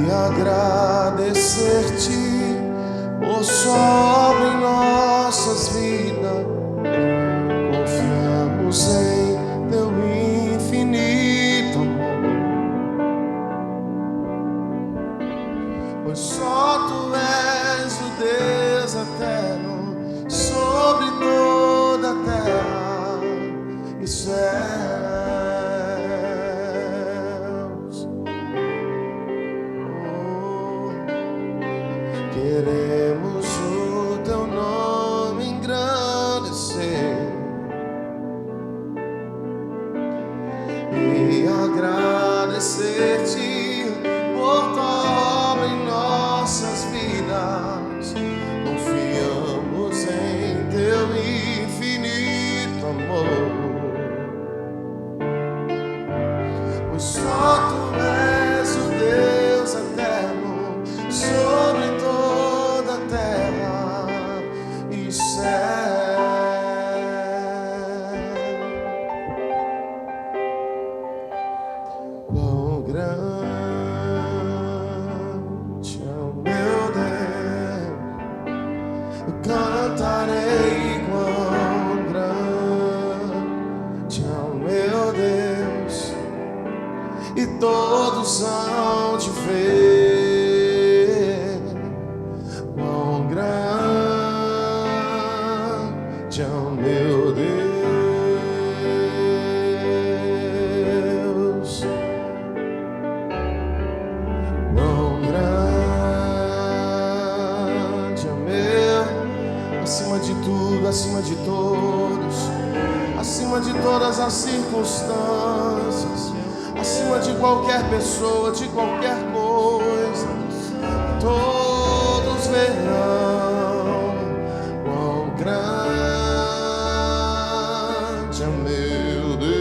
e agradecer-te por sua obra em nossas vidas. Confiamos em teu infinito amor, pois só tu és o Deus eterno sobre toda a terra e céus. Queremos o teu nome engrandecer e agradecer-te por tua obra em nossas vidas. Confiamos em teu infinito amor, pois só tu és o Deus eterno sobre toda a terra e céu. Quão grande é o meu Deus, eu cantarei. Quão grande é o meu Deus, e todos hão de ver. Quão grande é o meu Deus, quão grande é o meu. Acima de tudo, acima de todos, acima de todas as circunstâncias, acima de qualquer pessoa, de qualquer coisa, todos verão quão grande é meu Deus.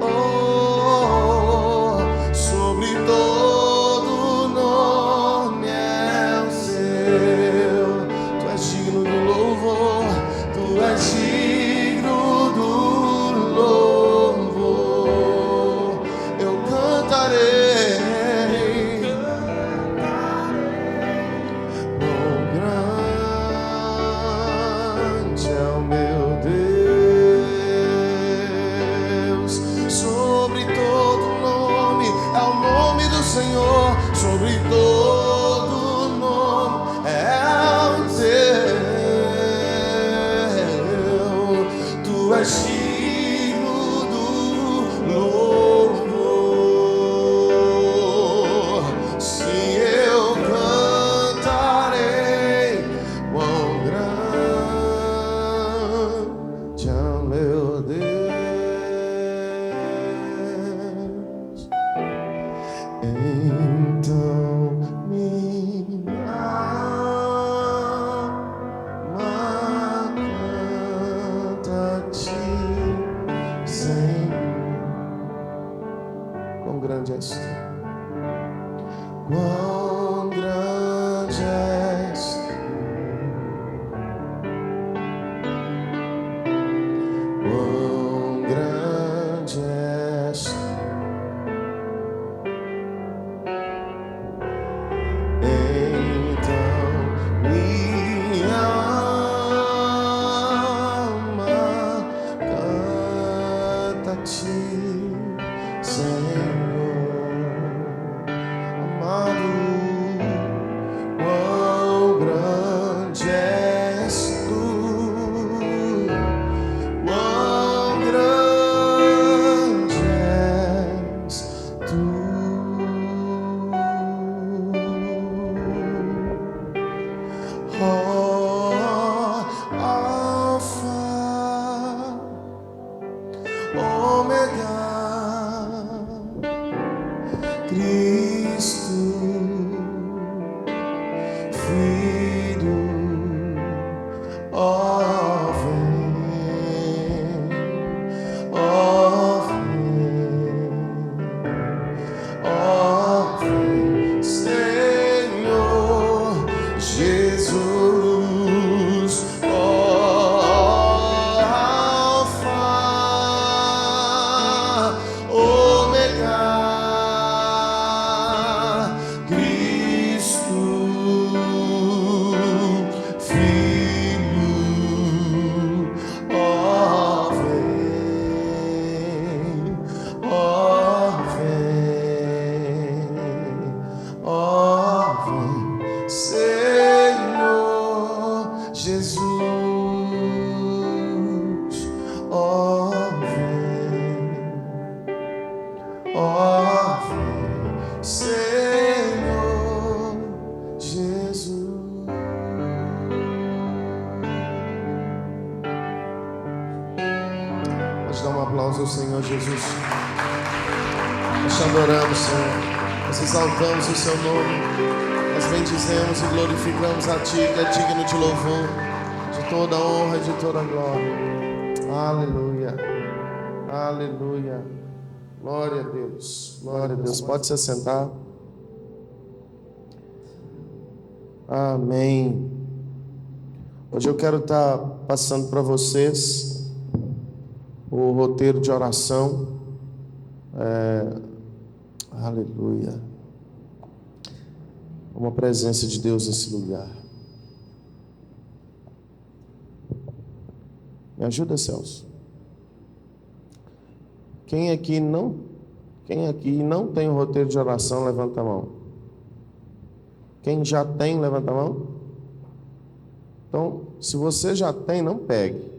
Oh, sobre todo nome é o seu. Tu és digno do louvor, tu és digno do louvor. Eu cantarei. Quão grande é o meu Deus. Sobre todo nome é o nome do Senhor. Sobre todo nome é o teu. Tu és digno do louvor. Sim, eu cantarei. Quão grande é o meu Deus. Então minha alma canta a ti, Senhor. Quão grande és tu, quão grande és tu, quão grande és tu. Então minha alma canta a ti, Senhor amado. dar um aplauso ao Senhor Jesus. Nós te adoramos, Senhor. Nós exaltamos o seu nome. Nós bendizemos e glorificamos a Ti, que é digno de louvor, de toda honra e de toda glória. Aleluia. Aleluia. Glória a Deus. Glória a Deus. Pode se assentar. Amém. Hoje eu quero estar passando para vocês o roteiro de oração. Aleluia. Uma presença de Deus nesse lugar. Me ajuda, Celso. Quem aqui não tem o roteiro de oração, levanta a mão. Quem já tem, levanta a mão. Então, se você já tem, não pegue.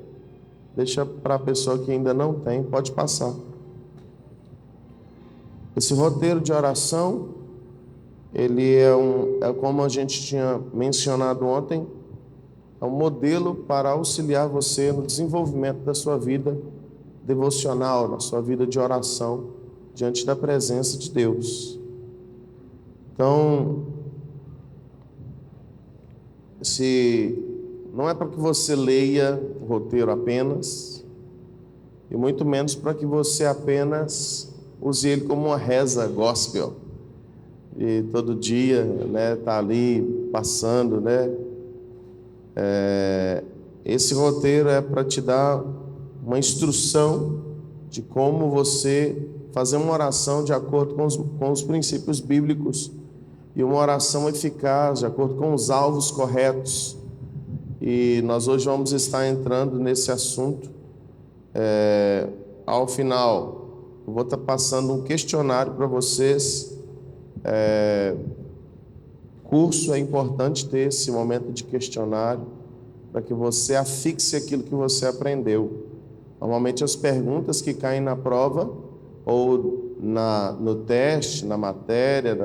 Deixa para a pessoa que ainda não tem, pode passar. Esse roteiro de oração, ele é como a gente tinha mencionado ontem, é um modelo para auxiliar você no desenvolvimento da sua vida devocional, na sua vida de oração, diante da presença de Deus. Então, não é para que você leia o roteiro apenas, e muito menos para que você apenas use ele como uma reza gospel, e todo dia, né, tá ali passando, né? Esse roteiro é para te dar uma instrução de como você fazer uma oração de acordo com os princípios bíblicos, e uma oração eficaz, de acordo com os alvos corretos. E nós hoje vamos estar entrando nesse assunto. Ao final, eu vou estar passando um questionário para vocês. Curso é importante ter esse momento de questionário, para que você afixe aquilo que você aprendeu. Normalmente as perguntas que caem na prova, ou no teste, na matéria,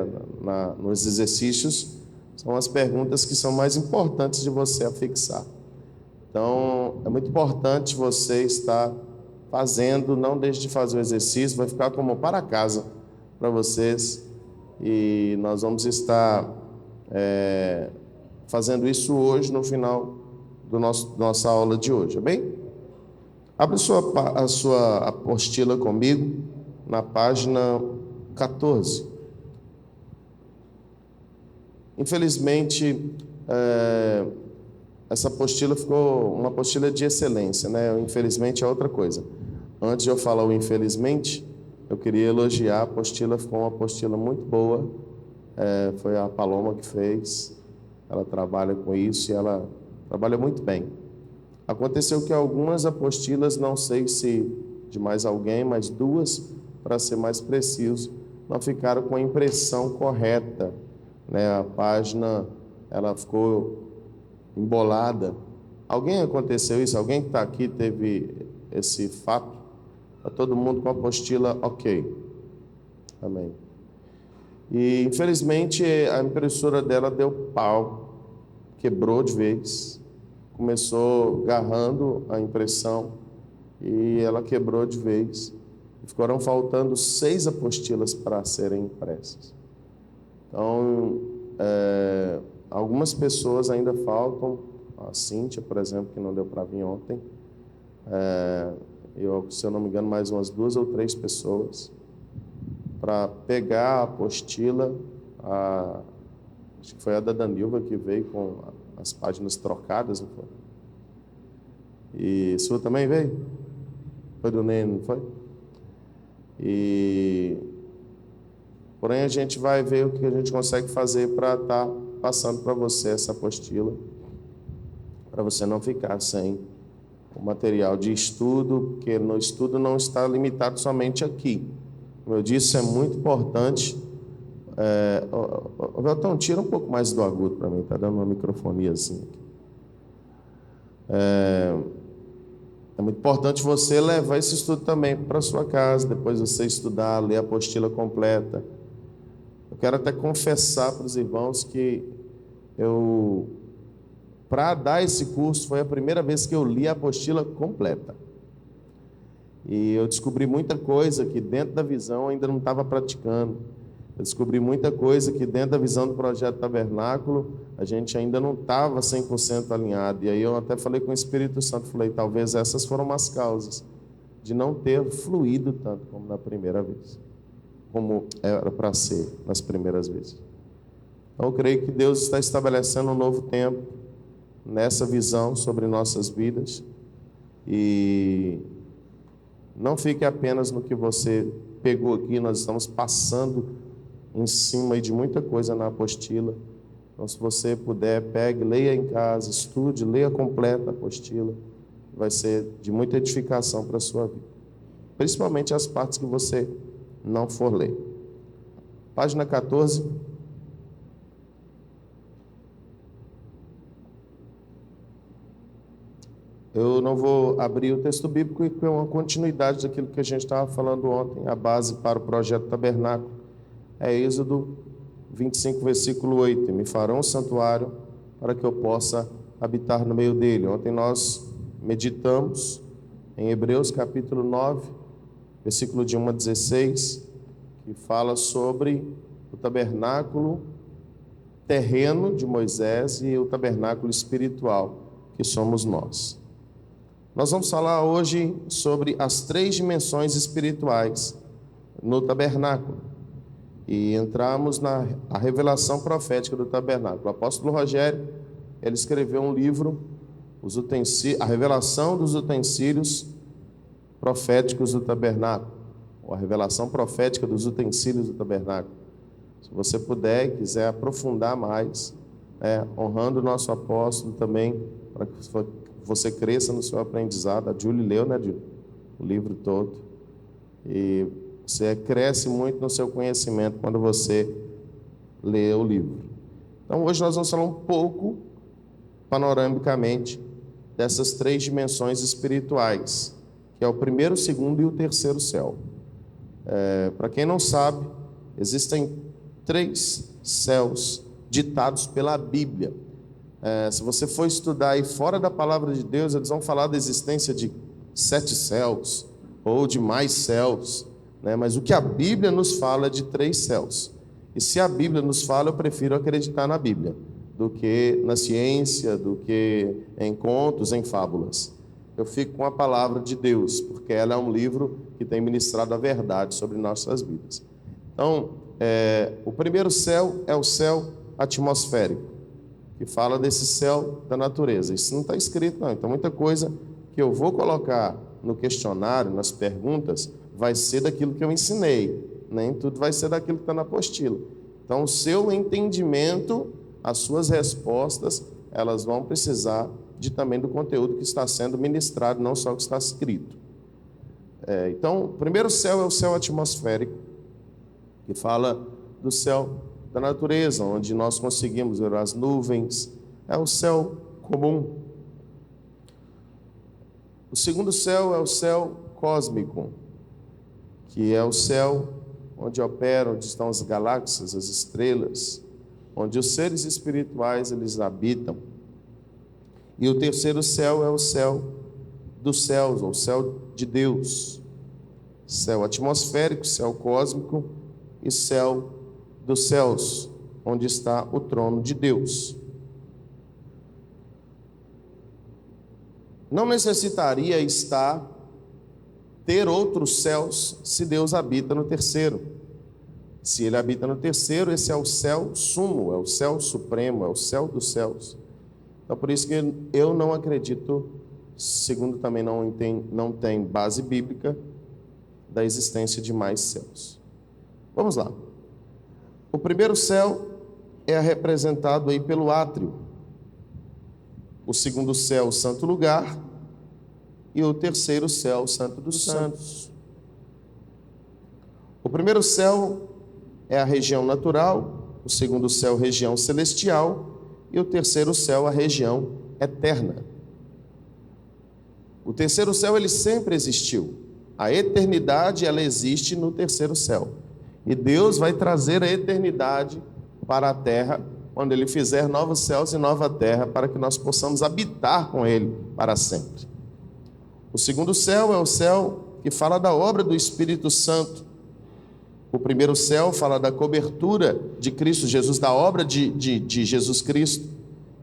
nos exercícios, são as perguntas que são mais importantes de você afixar. Então, é muito importante você estar fazendo, não deixe de fazer o exercício, vai ficar como para casa para vocês, e nós vamos estar fazendo isso hoje, no final da nossa aula de hoje, bem? Abre a sua apostila comigo, na página 14. Infelizmente, essa apostila ficou uma apostila de excelência, né? Infelizmente é outra coisa. Antes de eu falar o infelizmente, eu queria elogiar a apostila, ficou uma apostila muito boa. Foi a Paloma que fez, ela trabalha com isso e ela trabalha muito bem. Aconteceu que algumas apostilas, não sei se de mais alguém, mas duas, para ser mais preciso, não ficaram com a impressão correta, né? A página, ela ficou embolada. Aconteceu isso? Alguém que está aqui teve esse fato? Está todo mundo com a apostila ok. Amém. E, infelizmente, a impressora dela deu pau, quebrou de vez, começou agarrando a impressão e ela quebrou de vez. Ficaram faltando 6 apostilas para serem impressas. Então, algumas pessoas ainda faltam, a Cíntia, por exemplo, que não deu para vir ontem, se eu não me engano, mais umas 2 ou 3 pessoas, para pegar a apostila. Acho que foi a da Danilva que veio com as páginas trocadas, não foi? E sua também veio? Foi do Neno, não foi? Porém, a gente vai ver o que a gente consegue fazer para estar passando para você essa apostila, para você não ficar sem o material de estudo, porque no estudo não está limitado somente aqui. Como eu disse, é muito importante. Veltão, tira um pouco mais do agudo para mim, está dando uma microfoniazinha aqui. É muito importante você levar esse estudo também para a sua casa, depois você estudar, ler a apostila completa. Eu quero até confessar para os irmãos que para dar esse curso, foi a primeira vez que eu li a apostila completa. E eu descobri muita coisa que dentro da visão eu ainda não estava praticando. Eu descobri muita coisa que dentro da visão do Projeto Tabernáculo a gente ainda não estava 100% alinhado. E aí eu até falei com o Espírito Santo, falei, talvez essas foram as causas de não ter fluído tanto como na primeira vez, como era para ser nas primeiras vezes. Então eu creio que Deus está estabelecendo um novo tempo nessa visão sobre nossas vidas. E não fique apenas no que você pegou aqui, nós estamos passando em cima de muita coisa na apostila. Então, se você puder, pegue, leia em casa, estude, leia completa a apostila. Vai ser de muita edificação para a sua vida. Principalmente as partes que você não for ler. Página 14. Eu não vou abrir o texto bíblico, que é uma continuidade daquilo que a gente estava falando ontem. A base para o Projeto Tabernáculo é Êxodo 25, versículo 8. Me farão um santuário para que eu possa habitar no meio dele. Ontem nós meditamos em Hebreus capítulo 9, versículo de 1 a 16, que fala sobre o tabernáculo terreno de Moisés e o tabernáculo espiritual, que somos nós. Nós vamos falar hoje sobre as 3 dimensões espirituais no tabernáculo. E entramos na revelação profética do tabernáculo. O apóstolo Rogério, ele escreveu um livro, a revelação dos utensílios proféticos do tabernáculo, ou a revelação profética dos utensílios do tabernáculo. Se você puder e quiser aprofundar mais, honrando o nosso apóstolo também, para que você cresça no seu aprendizado. A Júlia leu, né, Júlia? O livro todo. E você cresce muito no seu conhecimento quando você lê o livro. Então, hoje nós vamos falar um pouco, panoramicamente, dessas 3 dimensões espirituais, que é o primeiro, o segundo e o terceiro céu. Para quem não sabe, existem 3 céus ditados pela Bíblia. Se você for estudar aí fora da palavra de Deus, eles vão falar da existência de 7 céus, ou de mais céus, né? Mas o que a Bíblia nos fala é de 3 céus. E se a Bíblia nos fala, eu prefiro acreditar na Bíblia, do que na ciência, do que em contos, em fábulas. Eu fico com a palavra de Deus, porque ela é um livro que tem ministrado a verdade sobre nossas vidas. Então, o primeiro céu é o céu atmosférico, que fala desse céu da natureza. Isso não está escrito, não. Então, muita coisa que eu vou colocar no questionário, nas perguntas, vai ser daquilo que eu ensinei. Nem tudo vai ser daquilo que está na apostila. Então, o seu entendimento, as suas respostas, elas vão precisar também do conteúdo que está sendo ministrado, não só o que está escrito. Então, o primeiro céu é o céu atmosférico, que fala do céu da natureza, onde nós conseguimos ver as nuvens. É o céu comum. O segundo céu é o céu cósmico, que é o céu onde operam, onde estão as galáxias, as estrelas, onde os seres espirituais eles habitam. E o terceiro céu é o céu dos céus, ou o céu de Deus. Céu atmosférico, céu cósmico e céu dos céus, onde está o trono de Deus. Não necessitaria ter outros céus se Deus habita no terceiro. Se ele habita no terceiro, esse é o céu sumo, é o céu supremo, é o céu dos céus. Então, por isso que eu não acredito, segundo também não tem base bíblica, da existência de mais céus. Vamos lá. O primeiro céu é representado aí pelo átrio. O segundo céu, o santo lugar. E o terceiro céu, o santo dos santos. O primeiro céu é a região natural. O segundo céu, região celestial. E o terceiro céu, a região eterna. O terceiro céu, ele sempre existiu. A eternidade, ela existe no terceiro céu. E Deus vai trazer a eternidade para a terra, quando Ele fizer novos céus e nova terra, para que nós possamos habitar com Ele para sempre. O segundo céu é o céu que fala da obra do Espírito Santo. O primeiro céu fala da cobertura de Cristo Jesus, da obra de Jesus Cristo.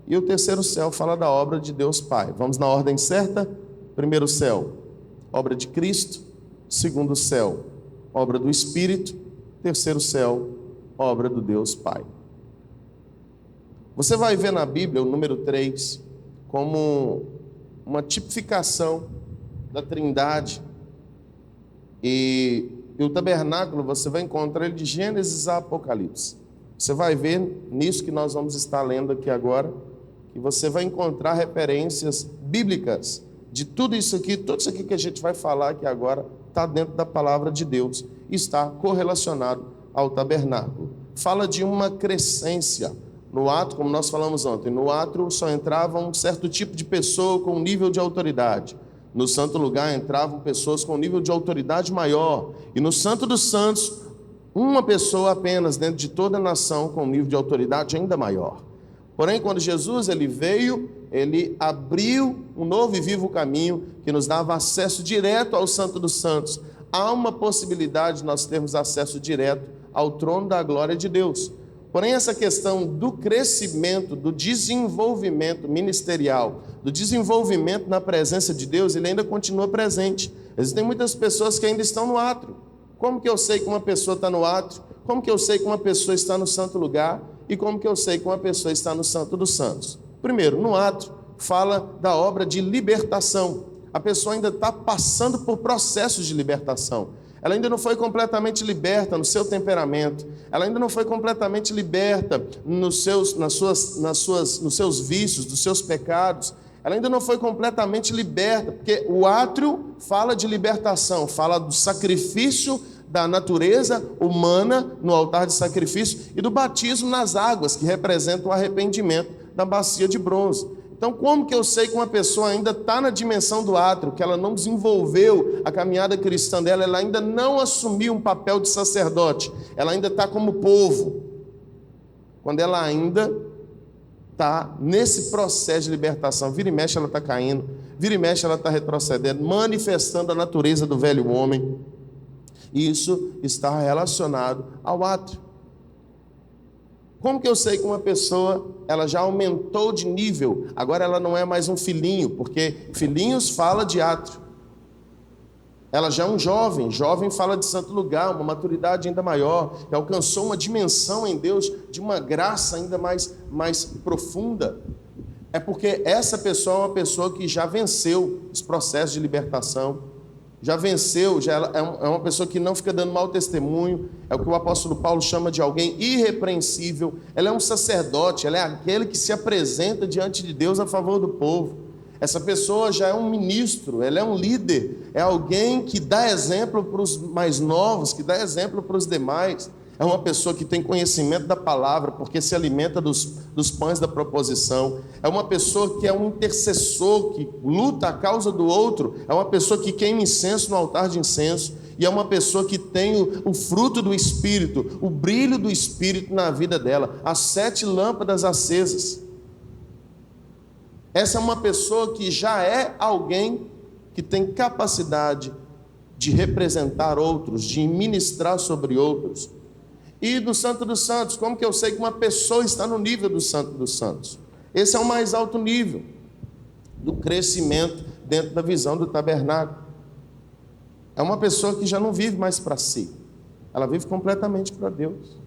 E o terceiro céu fala da obra de Deus Pai. Vamos na ordem certa? Primeiro céu, obra de Cristo. Segundo céu, obra do Espírito. Terceiro céu, obra do Deus Pai. Você vai ver na Bíblia o número 3 como uma tipificação da Trindade. E o tabernáculo, você vai encontrar ele de Gênesis a Apocalipse. Você vai ver nisso que nós vamos estar lendo aqui agora, que você vai encontrar referências bíblicas de tudo isso aqui que a gente vai falar aqui agora, está dentro da palavra de Deus, está correlacionado ao tabernáculo. Fala de uma crescência. No átrio, como nós falamos ontem, no átrio só entrava um certo tipo de pessoa com um nível de autoridade. No santo lugar entravam pessoas com um nível de autoridade maior. E no Santo dos Santos, uma pessoa apenas dentro de toda a nação com um nível de autoridade ainda maior. Porém, quando Jesus ele veio, ele abriu um novo e vivo caminho que nos dava acesso direto ao Santo dos Santos. Há uma possibilidade de nós termos acesso direto ao trono da glória de Deus. Porém, essa questão do crescimento, do desenvolvimento ministerial, do desenvolvimento na presença de Deus, ele ainda continua presente. Existem muitas pessoas que ainda estão no átrio. Como que eu sei que uma pessoa está no átrio? Como que eu sei que uma pessoa está no santo lugar? E como que eu sei que uma pessoa está no Santo dos Santos? Primeiro, no átrio, fala da obra de libertação. A pessoa ainda está passando por processos de libertação. Ela ainda não foi completamente liberta no seu temperamento. Ela ainda não foi completamente liberta nos seus vícios, dos seus pecados. Ela ainda não foi completamente liberta, porque o átrio fala de libertação, fala do sacrifício da natureza humana no altar de sacrifício e do batismo nas águas, que representa o arrependimento da bacia de bronze. Então, como que eu sei que uma pessoa ainda está na dimensão do átrio, que ela não desenvolveu a caminhada cristã dela, ela ainda não assumiu um papel de sacerdote, ela ainda está como povo, quando ela ainda está nesse processo de libertação? Vira e mexe ela está caindo, vira e mexe ela está retrocedendo, manifestando a natureza do velho homem. Isso está relacionado ao átrio. Como que eu sei que uma pessoa ela já aumentou de nível? Agora ela não é mais um filhinho, porque filhinhos fala de átrio. Ela já é um jovem, jovem fala de santo lugar, uma maturidade ainda maior, que alcançou uma dimensão em Deus de uma graça ainda mais profunda. É porque essa pessoa é uma pessoa que já venceu os processos de libertação, já venceu, já é uma pessoa que não fica dando mau testemunho, é o que o apóstolo Paulo chama de alguém irrepreensível. Ela é um sacerdote, ela é aquele que se apresenta diante de Deus a favor do povo. Essa pessoa já é um ministro, ela é um líder, é alguém que dá exemplo para os mais novos, que dá exemplo para os demais. É uma pessoa que tem conhecimento da palavra, porque se alimenta dos pães da proposição. É uma pessoa que é um intercessor, que luta a causa do outro. É uma pessoa que queima incenso no altar de incenso. E é uma pessoa que tem o fruto do Espírito, o brilho do Espírito na vida dela. As 7 lâmpadas acesas. Essa é uma pessoa que já é alguém que tem capacidade de representar outros, de ministrar sobre outros. E do Santo dos Santos, como que eu sei que uma pessoa está no nível do Santo dos Santos? Esse é o mais alto nível do crescimento dentro da visão do tabernáculo. É uma pessoa que já não vive mais para si, ela vive completamente para Deus.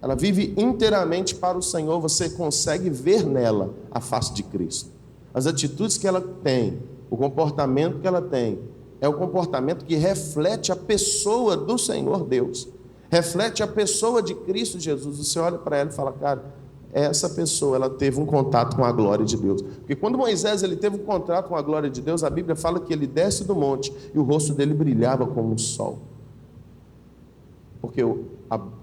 Ela vive inteiramente para o Senhor. Você consegue ver nela a face de Cristo. As atitudes que ela tem, o comportamento que ela tem, é o comportamento que reflete a pessoa do Senhor Deus. Reflete a pessoa de Cristo Jesus. Você olha para ela e fala, cara, essa pessoa, ela teve um contato com a glória de Deus. Porque quando Moisés ele teve um contato com a glória de Deus, a Bíblia fala que ele desce do monte e o rosto dele brilhava como um sol. Porque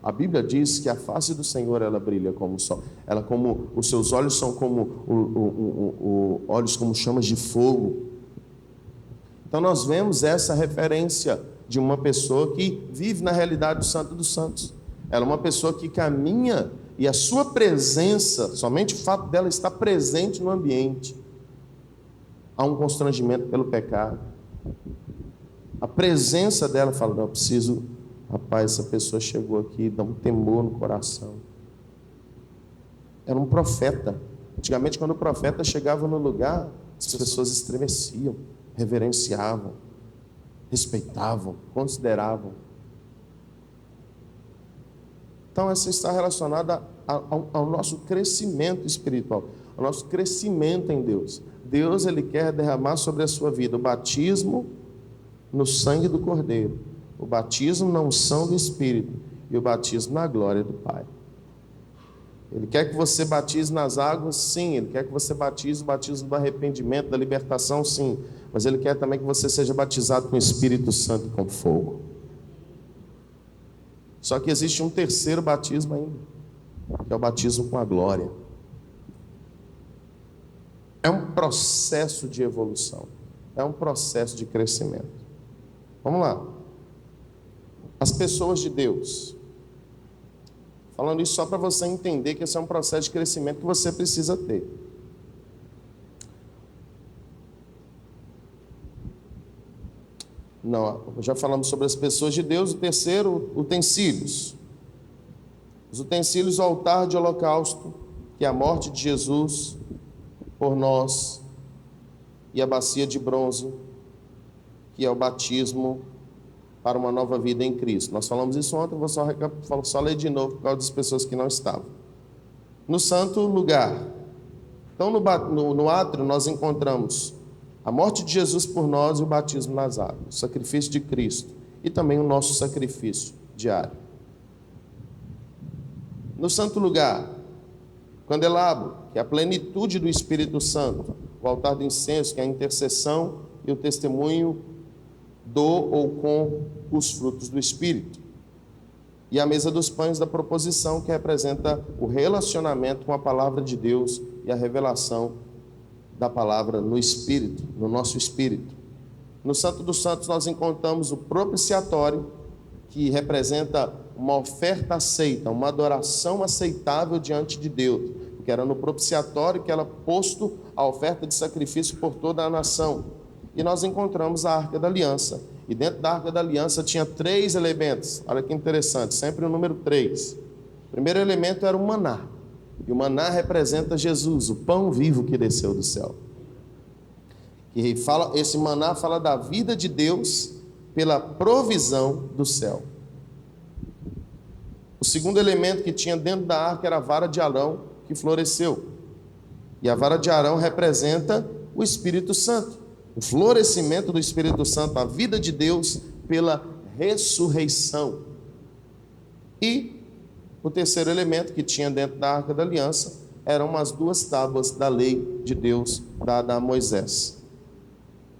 a Bíblia diz que a face do Senhor, ela brilha como o sol. Ela como, os seus olhos são como olhos como chamas de fogo. Então nós vemos essa referência de uma pessoa que vive na realidade do Santo dos Santos. Ela é uma pessoa que caminha e a sua presença, somente o fato dela estar presente no ambiente, há um constrangimento pelo pecado. presença dela, fala, não, eu preciso, rapaz, essa pessoa chegou aqui, dá um temor no coração. Era um profeta. Antigamente, quando o profeta chegava no lugar, as pessoas estremeciam, reverenciavam, respeitavam, consideravam. Então, essa está relacionada ao nosso crescimento espiritual, ao nosso crescimento em Deus. Deus, Ele quer derramar sobre a sua vida o batismo no sangue do Cordeiro, o batismo na unção do Espírito e o batismo na glória do Pai. Ele quer que você batize nas águas, sim. Ele quer que você batize o batismo do arrependimento, da libertação, sim. Mas Ele quer também que você seja batizado com o Espírito Santo e com fogo. Só que existe um terceiro batismo ainda, que é o batismo com a glória. É um processo de evolução, é um processo de crescimento. Vamos lá. As pessoas de Deus. Falando isso só para você entender que esse é um processo de crescimento que você precisa ter. Não, já falamos sobre as pessoas de Deus. O terceiro, utensílios. Os utensílios, o altar de holocausto, que é a morte de Jesus por nós, e a bacia de bronze, que é o batismo para uma nova vida em Cristo. Nós falamos isso ontem, eu vou só ler de novo por causa das pessoas que não estavam. No santo lugar. Então, no átrio, nós encontramos a morte de Jesus por nós e o batismo nas águas, o sacrifício de Cristo e também o nosso sacrifício diário. No santo lugar, o candelabro, que é a plenitude do Espírito Santo, o altar do incenso, que é a intercessão e o testemunho do ou com os frutos do Espírito. E a mesa dos pães da proposição, que representa o relacionamento com a palavra de Deus e a revelação da palavra no Espírito, no nosso Espírito. No Santo dos Santos nós encontramos o propiciatório, que representa uma oferta aceita, uma adoração aceitável diante de Deus, porque era no propiciatório que era posto a oferta de sacrifício por toda a nação. E nós encontramos a Arca da Aliança, e dentro da Arca da Aliança tinha 3 elementos, olha que interessante, sempre o número 3. O primeiro elemento era o maná, e o maná representa Jesus, o pão vivo que desceu do céu. E esse maná fala da vida de Deus pela provisão do céu. O segundo elemento que tinha dentro da arca era a vara de Arão, que floresceu. E a vara de Arão representa o Espírito Santo, o florescimento do Espírito Santo, a vida de Deus pela ressurreição. E o terceiro elemento que tinha dentro da Arca da Aliança eram as 2 tábuas da lei de Deus dada a Moisés,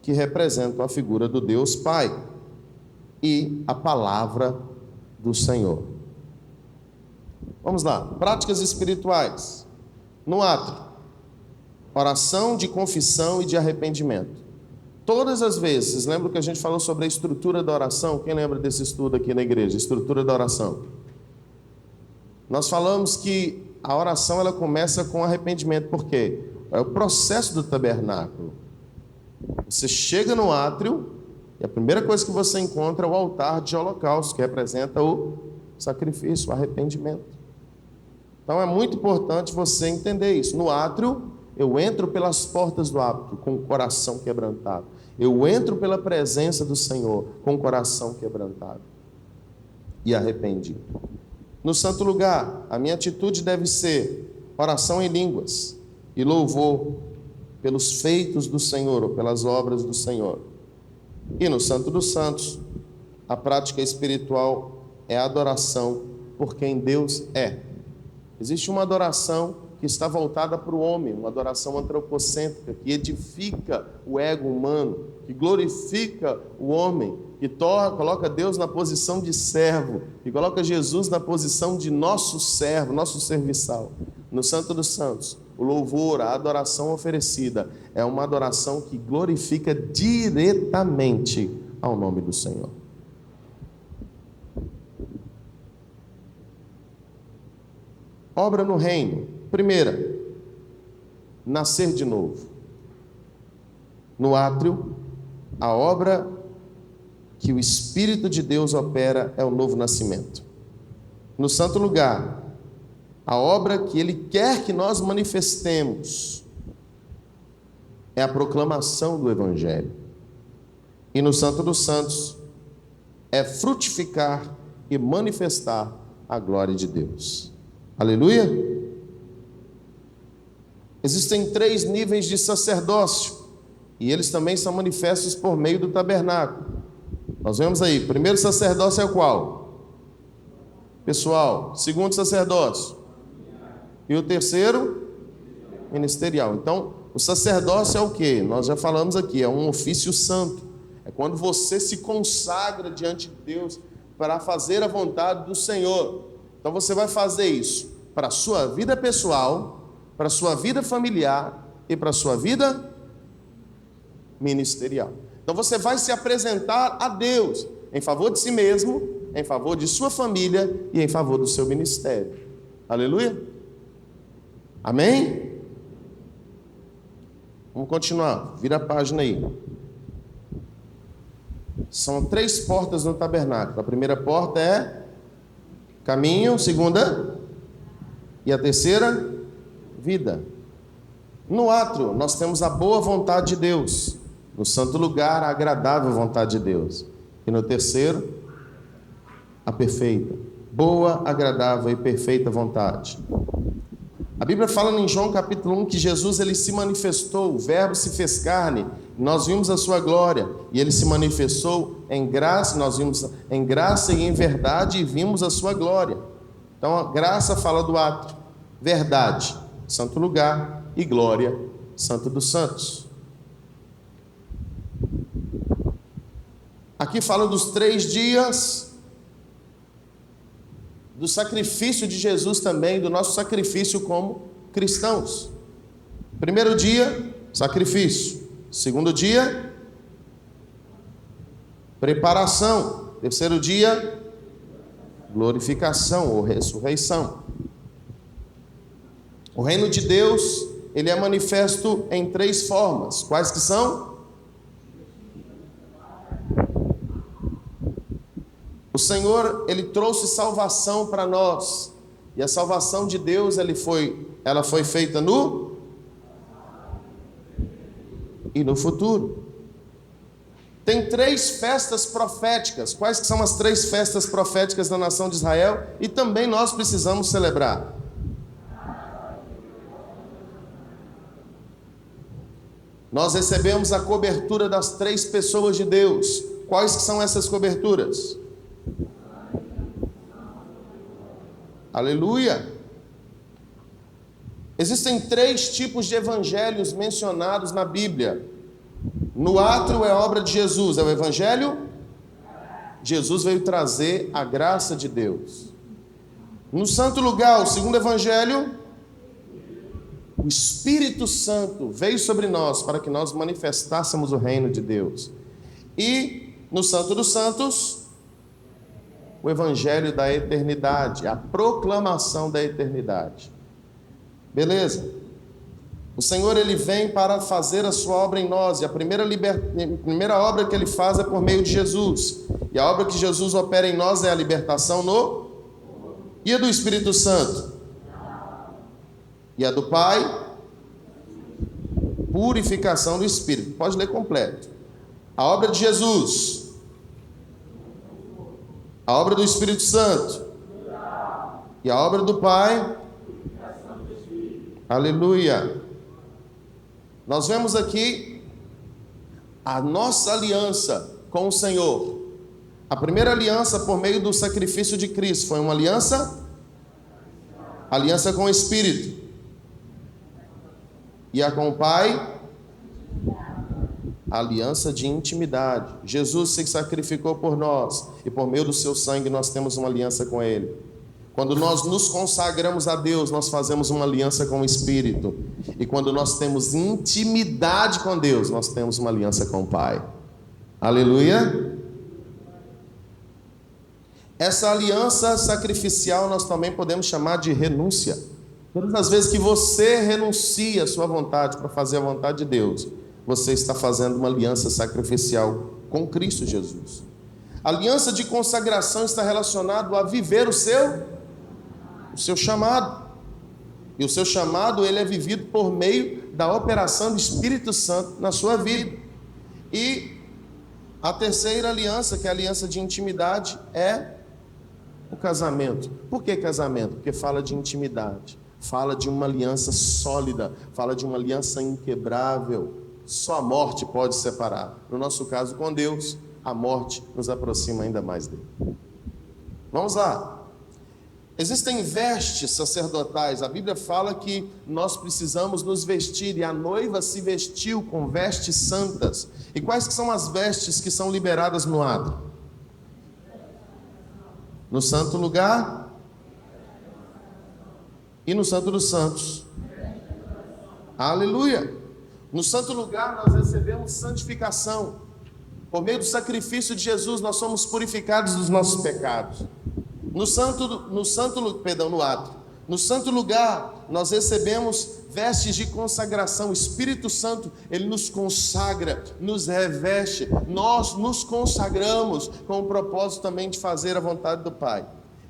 que representam a figura do Deus Pai e a palavra do Senhor. Vamos lá, práticas espirituais. No átrio, oração de confissão e de arrependimento. Todas as vezes, vocês lembram que a gente falou sobre a estrutura da oração? Quem lembra desse estudo aqui na igreja? Estrutura da oração. Nós falamos que a oração ela começa com arrependimento, por quê? É o processo do tabernáculo. Você chega no átrio e a primeira coisa que você encontra é o altar de holocausto, que representa o sacrifício, o arrependimento. Então é muito importante você entender isso. No átrio, eu entro pelas portas do átrio com o coração quebrantado. Eu entro pela presença do Senhor com o coração quebrantado e arrependido. No santo lugar, a minha atitude deve ser oração em línguas e louvor pelos feitos do Senhor ou pelas obras do Senhor. E no Santo dos Santos, a prática espiritual é a adoração por quem Deus é. Existe uma adoração que está voltada para o homem, uma adoração antropocêntrica, que edifica o ego humano, que glorifica o homem, que coloca Deus na posição de servo, que coloca Jesus na posição de nosso servo, nosso serviçal. No Santo dos Santos, o louvor, a adoração oferecida é uma adoração que glorifica diretamente ao nome do Senhor. Obra no reino. Primeira, nascer de novo. No átrio, a obra que o Espírito de Deus opera é o novo nascimento. No santo lugar, a obra que Ele quer que nós manifestemos é a proclamação do Evangelho. E no Santo dos Santos é frutificar e manifestar a glória de Deus. Aleluia! Existem 3 níveis de sacerdócio, e eles também são manifestos por meio do tabernáculo. Nós vemos aí, primeiro sacerdócio é o qual? Pessoal. Segundo sacerdócio. E o terceiro? Ministerial. Então, o sacerdócio é o quê? Nós já falamos aqui, é um ofício santo. É quando você se consagra diante de Deus para fazer a vontade do Senhor. Então você vai fazer isso para a sua vida pessoal, para a sua vida familiar e para a sua vida ministerial. Então você vai se apresentar a Deus em favor de si mesmo, em favor de sua família e em favor do seu ministério. Aleluia? Amém? Vamos continuar, vira a página aí. São 3 portas no tabernáculo. A primeira porta é caminho, segunda e a terceira, vida. No átrio, nós temos a boa vontade de Deus. No santo lugar, a agradável vontade de Deus. E no terceiro, a perfeita. Boa, agradável e perfeita vontade. A Bíblia fala em João capítulo 1 que Jesus ele se manifestou, o verbo se fez carne, nós vimos a sua glória, e ele se manifestou em graça, nós vimos em graça e em verdade e vimos a sua glória. Então a graça fala do átrio, verdade, santo lugar, e glória, santo dos santos. Aqui fala dos 3 dias do sacrifício de Jesus também, do nosso sacrifício como cristãos. Primeiro dia, sacrifício. Segundo dia, preparação. Terceiro dia, glorificação ou ressurreição. O reino de Deus, ele é manifesto em 3 formas. Quais que são? O Senhor, ele trouxe salvação para nós. E a salvação de Deus, ela foi feita no e no futuro. Tem 3 festas proféticas. Quais que são as 3 festas proféticas da nação de Israel? E também nós precisamos celebrar. Nós recebemos a cobertura das 3 pessoas de Deus. Quais que são essas coberturas? Aleluia! Existem 3 tipos de evangelhos mencionados na Bíblia. No átrio é a obra de Jesus, é o evangelho. Jesus veio trazer a graça de Deus. No santo lugar, o segundo evangelho, o Espírito Santo veio sobre nós para que nós manifestássemos o reino de Deus. E no Santo dos Santos, o evangelho da eternidade, a proclamação da eternidade. Beleza? O Senhor, ele vem para fazer a sua obra em nós, e a primeira obra que ele faz é por meio de Jesus. E a obra que Jesus opera em nós é a libertação no... E a do Espírito Santo? E a do Pai? Purificação do Espírito. Pode ler completo. A obra de Jesus. A obra do Espírito Santo. E a obra do Pai? Aleluia. Nós vemos aqui a nossa aliança com o Senhor. A primeira aliança por meio do sacrifício de Cristo foi uma aliança com o Espírito. E a com o Pai, a aliança de intimidade. Jesus se sacrificou por nós e por meio do seu sangue nós temos uma aliança com Ele. Quando nós nos consagramos a Deus, nós fazemos uma aliança com o Espírito. E quando nós temos intimidade com Deus, nós temos uma aliança com o Pai. Aleluia! Essa aliança sacrificial nós também podemos chamar de renúncia. Todas as vezes que você renuncia a sua vontade para fazer a vontade de Deus, você está fazendo uma aliança sacrificial com Cristo Jesus. A aliança de consagração está relacionada a viver o seu chamado. E o seu chamado, ele é vivido por meio da operação do Espírito Santo na sua vida. E a terceira aliança, que é a aliança de intimidade, é o casamento. Por que casamento? Porque fala de intimidade, fala de uma aliança sólida, fala de uma aliança inquebrável. Só a morte pode separar. No nosso caso, com Deus, a morte nos aproxima ainda mais dele. Vamos lá. Existem vestes sacerdotais. A Bíblia fala que nós precisamos nos vestir, e a noiva se vestiu com vestes santas. E quais que são as vestes que são liberadas no átrio? No santo lugar e no santo dos santos. Aleluia! No santo lugar nós recebemos santificação. Por meio do sacrifício de Jesus nós somos purificados dos nossos pecados. No átrio. No santo lugar, nós recebemos vestes de consagração. O Espírito Santo, ele nos consagra, nos reveste. Nós nos consagramos com o propósito também de fazer a vontade do Pai.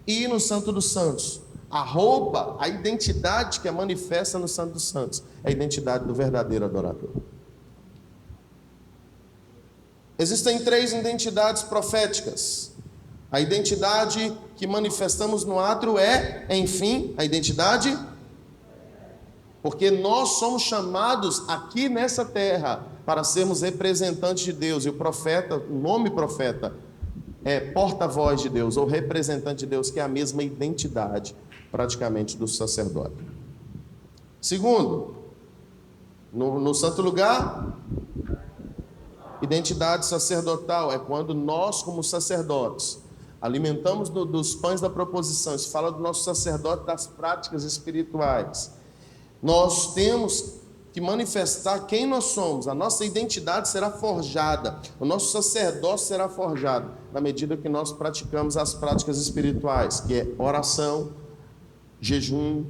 E no Santo dos Santos, a roupa, a identidade que é manifesta no Santo dos Santos, é a identidade do verdadeiro adorador. Existem 3 identidades proféticas. A identidade que manifestamos no átrio é, enfim, a identidade, porque nós somos chamados aqui nessa terra para sermos representantes de Deus, e o profeta, o nome profeta, é porta-voz de Deus, ou representante de Deus, que é a mesma identidade, praticamente, do sacerdote. Segundo, no santo lugar, identidade sacerdotal é quando nós, como sacerdotes, alimentamos dos pães da proposição. Isso fala do nosso sacerdote das práticas espirituais. Nós temos que manifestar quem nós somos. A nossa identidade será forjada, o nosso sacerdócio será forjado na medida que nós praticamos as práticas espirituais, que é oração, jejum,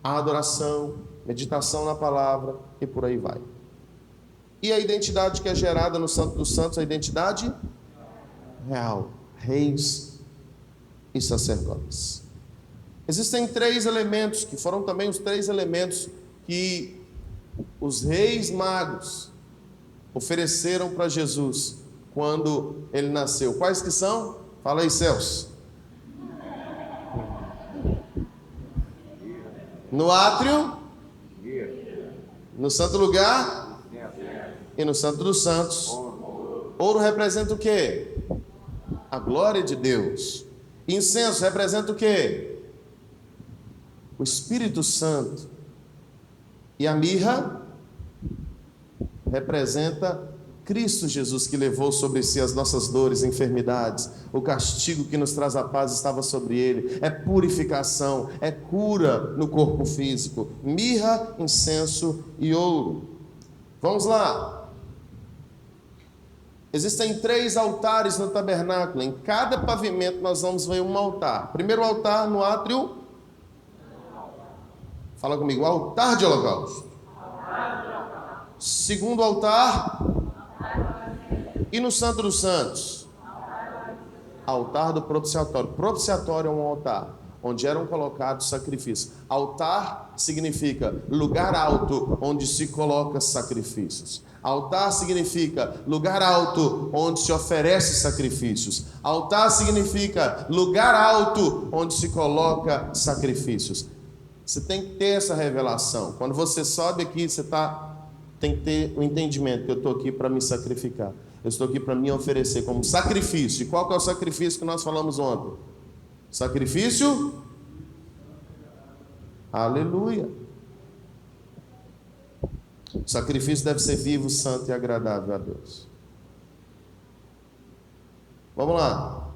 adoração, meditação na palavra e por aí vai. E a identidade que é gerada no Santo dos Santos, a identidade real, reis e sacerdotes. Existem 3 elementos, que foram também os 3 elementos que os reis magos ofereceram para Jesus quando ele nasceu. Quais que são? Fala aí, Celso. No átrio, no santo lugar e no santo dos santos. Ouro representa o quê? A glória de Deus. Incenso representa o quê? O Espírito Santo. E a mirra representa Cristo Jesus, que levou sobre si as nossas dores e enfermidades. O castigo que nos traz a paz estava sobre ele. É purificação, é cura no corpo físico. Mirra, incenso e ouro. Vamos lá. Existem 3 altares no tabernáculo. Em cada pavimento nós vamos ver um altar. Primeiro altar no átrio. Fala comigo, altar de holocausto. Segundo altar. E no Santo dos Santos? Altar do propiciatório. Propiciatório é um altar onde eram colocados sacrifícios. Altar significa lugar alto onde se coloca sacrifícios. Altar significa lugar alto onde se oferece sacrifícios. Altar significa lugar alto onde se coloca sacrifícios. Você tem que ter essa revelação. Quando você sobe aqui, tem que ter o entendimento que eu estou aqui para me sacrificar. Eu estou aqui para me oferecer como sacrifício. E qual que é o sacrifício que nós falamos ontem? Sacrifício? Aleluia. O sacrifício deve ser vivo, santo e agradável a Deus. Vamos lá.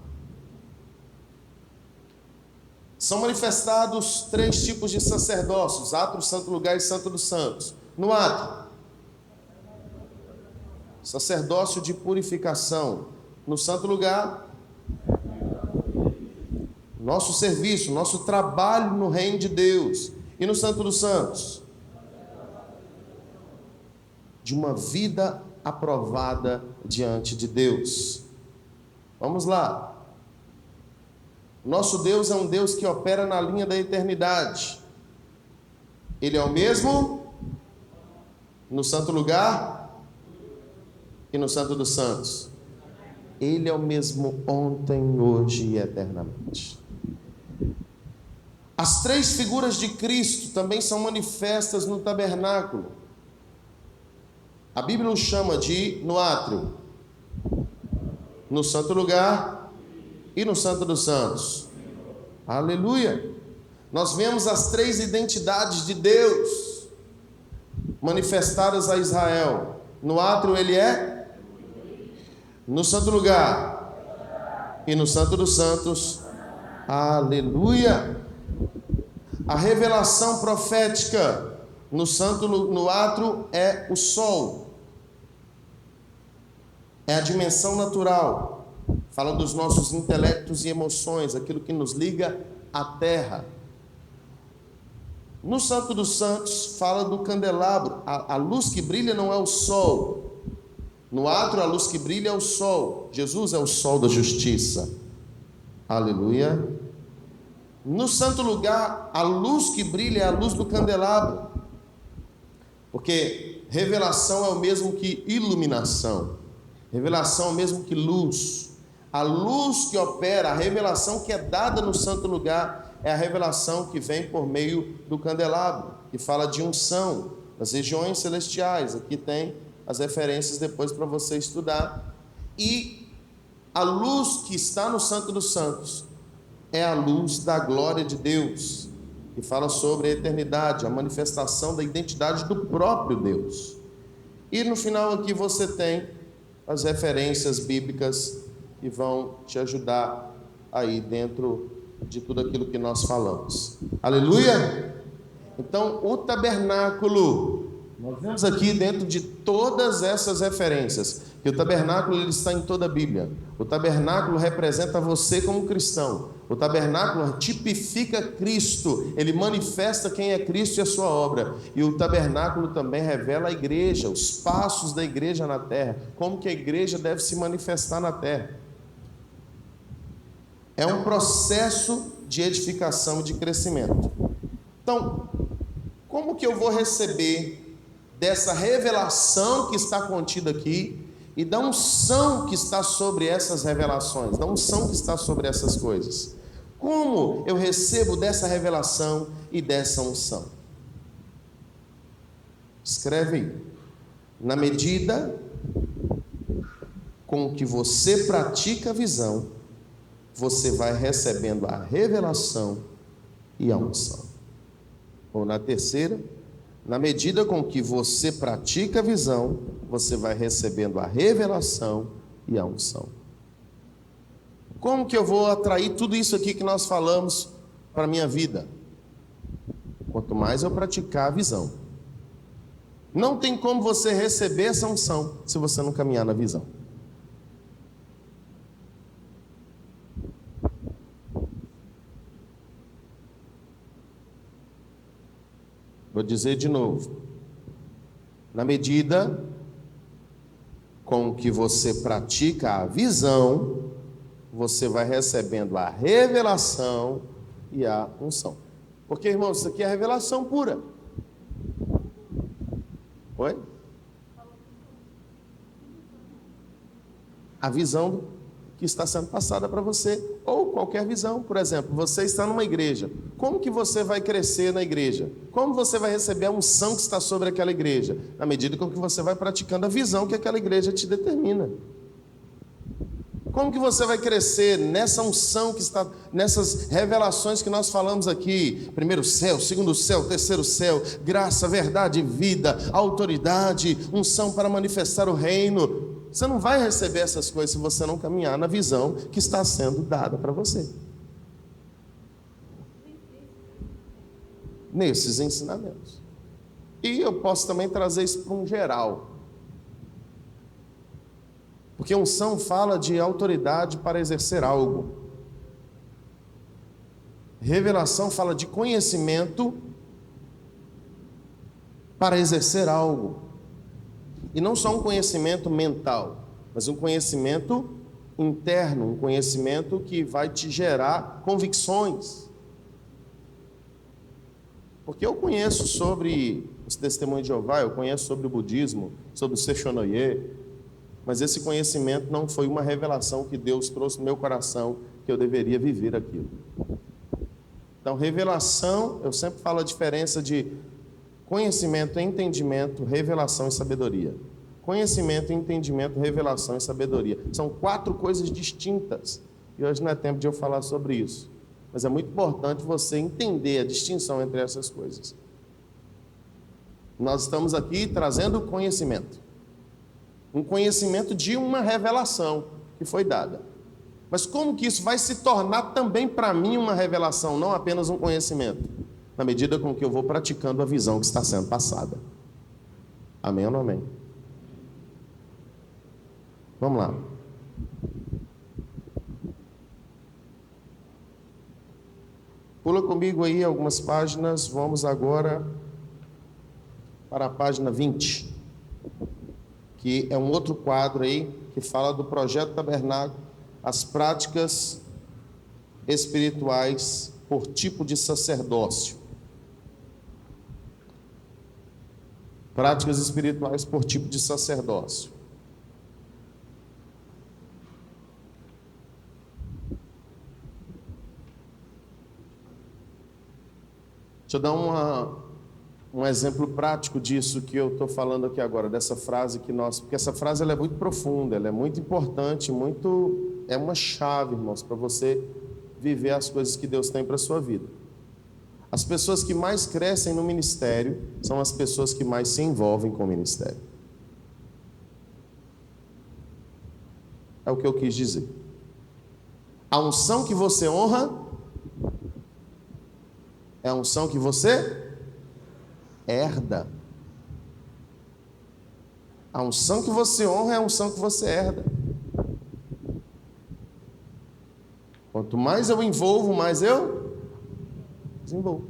São manifestados 3 tipos de sacerdócios: átrio, santo lugar e santo dos santos. No átrio, sacerdócio de purificação. No santo lugar, nosso serviço, nosso trabalho no reino de Deus. E no santo dos santos, de uma vida aprovada diante de Deus. Vamos lá. Nosso Deus é um Deus que opera na linha da eternidade. Ele é o mesmo no santo lugar e no santo dos santos. Ele é o mesmo ontem, hoje e eternamente. As três figuras de Cristo também são manifestas no tabernáculo. A Bíblia o chama de no átrio, no santo lugar e no santo dos santos. Aleluia! Nós vemos as três identidades de Deus manifestadas a Israel. No átrio ele é, no santo lugar e no santo dos santos. Aleluia! A revelação profética no átrio é o sol. É a dimensão natural. Fala dos nossos intelectos e emoções, aquilo que nos liga à terra. No Santo dos Santos, fala do candelabro. A luz que brilha não é o sol. No átrio, a luz que brilha é o sol. Jesus é o sol da justiça. Aleluia. No santo lugar, a luz que brilha é a luz do candelabro. Porque revelação é o mesmo que iluminação. Revelação é o mesmo que luz. A luz que opera, a revelação que é dada no santo lugar, é a revelação que vem por meio do candelabro, que fala de unção, das regiões celestiais. Aqui tem as referências depois para você estudar. E a luz que está no Santo dos Santos é a luz da glória de Deus, que fala sobre a eternidade, a manifestação da identidade do próprio Deus. E no final aqui você tem as referências bíblicas que vão te ajudar aí dentro de tudo aquilo que nós falamos. Aleluia! Então, o tabernáculo, nós vemos aqui dentro de todas essas referências, que o tabernáculo ele está em toda a Bíblia. O tabernáculo representa você como cristão. O tabernáculo tipifica Cristo, ele manifesta quem é Cristo e a sua obra. E o tabernáculo também revela a igreja, os passos da igreja na terra, como que a igreja deve se manifestar na terra. É um processo de edificação e de crescimento. Então, como que eu vou receber dessa revelação que está contida aqui e da unção que está sobre essas revelações, da unção que está sobre essas coisas? Como eu recebo dessa revelação e dessa unção? Escreve aí. Na medida com que você pratica a visão, você vai recebendo a revelação e a unção. Ou na terceira, na medida com que você pratica a visão, você vai recebendo a revelação e a unção. Como que eu vou atrair tudo isso aqui que nós falamos para a minha vida? Quanto mais eu praticar a visão. Não tem como você receber essa unção se você não caminhar na visão. Vou dizer de novo. Na medida com que você pratica a visão, você vai recebendo a revelação e a unção. Porque, irmãos, isso aqui é a revelação pura. Oi? A visão que está sendo passada para você, ou qualquer visão. Por exemplo, você está numa igreja. Como que você vai crescer na igreja? Como você vai receber a unção que está sobre aquela igreja? Na medida com que você vai praticando a visão que aquela igreja te determina. Como que você vai crescer nessa unção que está, nessas revelações que nós falamos aqui? Primeiro céu, segundo céu, terceiro céu, graça, verdade, vida, autoridade, unção para manifestar o reino. Você não vai receber essas coisas se você não caminhar na visão que está sendo dada para você. Nesses ensinamentos. E eu posso também trazer isso para um geral. Porque unção fala de autoridade para exercer algo. Revelação fala de conhecimento para exercer algo. E não só um conhecimento mental, mas um conhecimento interno, um conhecimento que vai te gerar convicções. Porque eu conheço sobre os testemunhos de Jeová, eu conheço sobre o budismo, sobre o Sechonoye, mas esse conhecimento não foi uma revelação que Deus trouxe no meu coração, que eu deveria viver aquilo. Então, revelação, eu sempre falo a diferença de conhecimento, entendimento, revelação e sabedoria. Conhecimento, entendimento, revelação e sabedoria. São 4 coisas distintas. E hoje não é tempo de eu falar sobre isso. Mas é muito importante você entender a distinção entre essas coisas. Nós estamos aqui trazendo conhecimento. Um conhecimento de uma revelação que foi dada. Mas como que isso vai se tornar também para mim uma revelação, não apenas um conhecimento? Na medida com que eu vou praticando a visão que está sendo passada. Amém ou não amém? Vamos lá. Pula comigo aí algumas páginas. Vamos agora para a página 20, que é um outro quadro aí que fala do projeto tabernáculo, as práticas espirituais por tipo de sacerdócio. Práticas espirituais por tipo de sacerdócio. Deixa eu dar um exemplo prático disso que eu estou falando aqui agora, dessa frase que nós... Porque essa frase ela é muito profunda, ela é muito importante, é uma chave, irmãos, para você viver as coisas que Deus tem para a sua vida. As pessoas que mais crescem no ministério são as pessoas que mais se envolvem com o ministério. É o que eu quis dizer. A unção que você honra é a unção que você herda. A unção que você honra é a unção que você herda. Quanto mais eu envolvo, mais eu desenvolvo.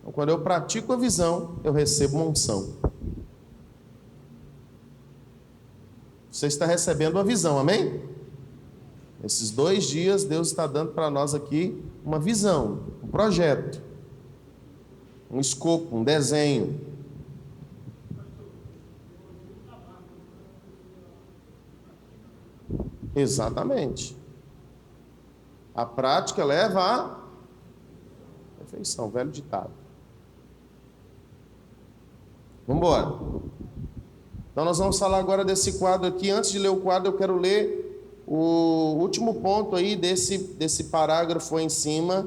Então, quando eu pratico a visão, eu recebo uma unção. Você está recebendo a visão, amém? Esses 2 dias, Deus está dando para nós aqui uma visão, um projeto, um escopo, um desenho. Exatamente. A prática leva à perfeição, velho ditado. Vamos embora. Então nós vamos falar agora desse quadro aqui. Antes de ler o quadro, eu quero ler o último ponto aí desse parágrafo aí em cima,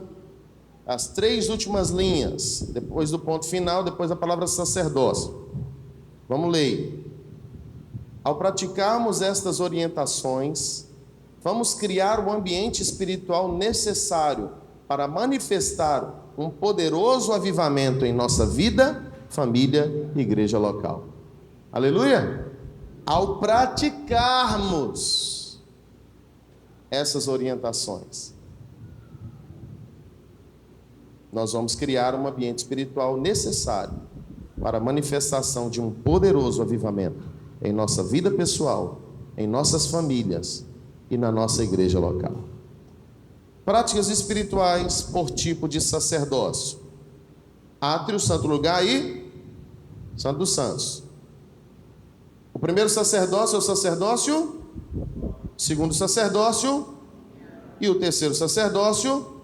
as 3 últimas linhas, depois do ponto final, depois da palavra sacerdócio. Vamos ler. Ao praticarmos estas orientações, vamos criar o ambiente espiritual necessário para manifestar um poderoso avivamento em nossa vida, família e igreja local. Aleluia! Ao praticarmos essas orientações, nós vamos criar um ambiente espiritual necessário para a manifestação de um poderoso avivamento em nossa vida pessoal, em nossas famílias e na nossa igreja local. Práticas espirituais por tipo de sacerdócio. Átrio, santo lugar e santo dos santos. O primeiro sacerdócio é o sacerdócio, o segundo sacerdócio e o terceiro sacerdócio.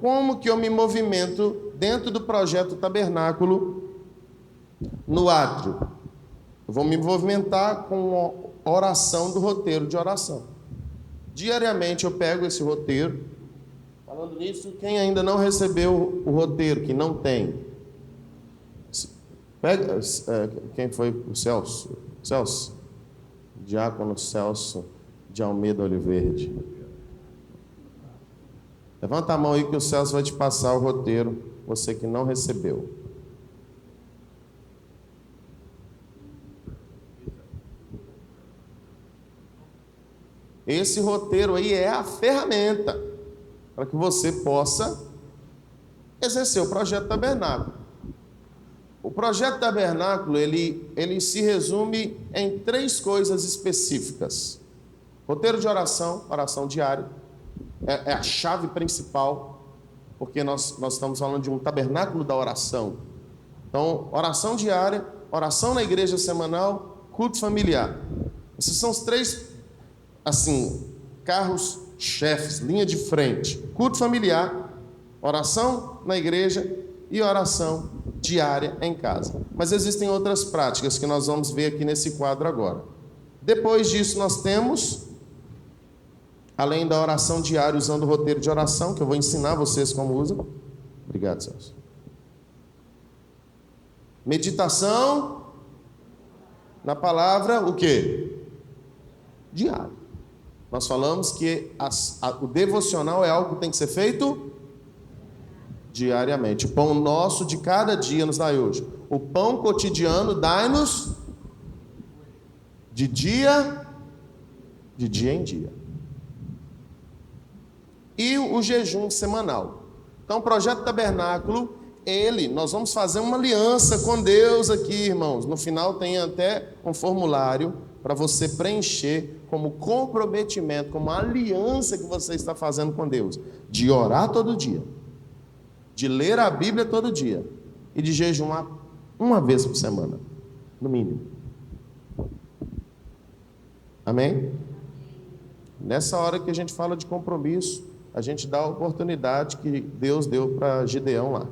Como que eu me movimento dentro do projeto tabernáculo no átrio? Eu vou me movimentar com a oração do roteiro de oração. Diariamente eu pego esse roteiro. Falando nisso, quem ainda não recebeu o roteiro, que não tem, pega, quem foi o Celso? Diácono Celso de Almeida Oliverde. Levanta a mão aí que o Celso vai te passar o roteiro, você que não recebeu. Esse roteiro aí é a ferramenta para que você possa exercer o projeto tabernáculo. O projeto tabernáculo, ele se resume em 3 coisas específicas. Roteiro de oração, oração diária, é a chave principal, porque nós estamos falando de um tabernáculo da oração. Então, oração diária, oração na igreja semanal, culto familiar. Esses são os três, assim, carros-chefes, linha de frente. Culto familiar, oração na igreja e oração diária em casa. Mas existem outras práticas que nós vamos ver aqui nesse quadro agora. Depois disso, nós temos, além da oração diária, usando o roteiro de oração, que eu vou ensinar vocês como usam. Obrigado, Celso. Meditação na palavra, o quê? Diário. Nós falamos que o devocional é algo que tem que ser feito diariamente. O pão nosso de cada dia nos dai hoje. O pão cotidiano dai-nos de dia em dia. E o jejum semanal. Então, o Projeto Tabernáculo, nós vamos fazer uma aliança com Deus aqui, irmãos. No final tem até um formulário para você preencher como comprometimento, como aliança que você está fazendo com Deus, de orar todo dia, de ler a Bíblia todo dia e de jejuar uma vez por semana, no mínimo. Amém? Nessa hora que a gente fala de compromisso, a gente dá a oportunidade que Deus deu para Gideão lá.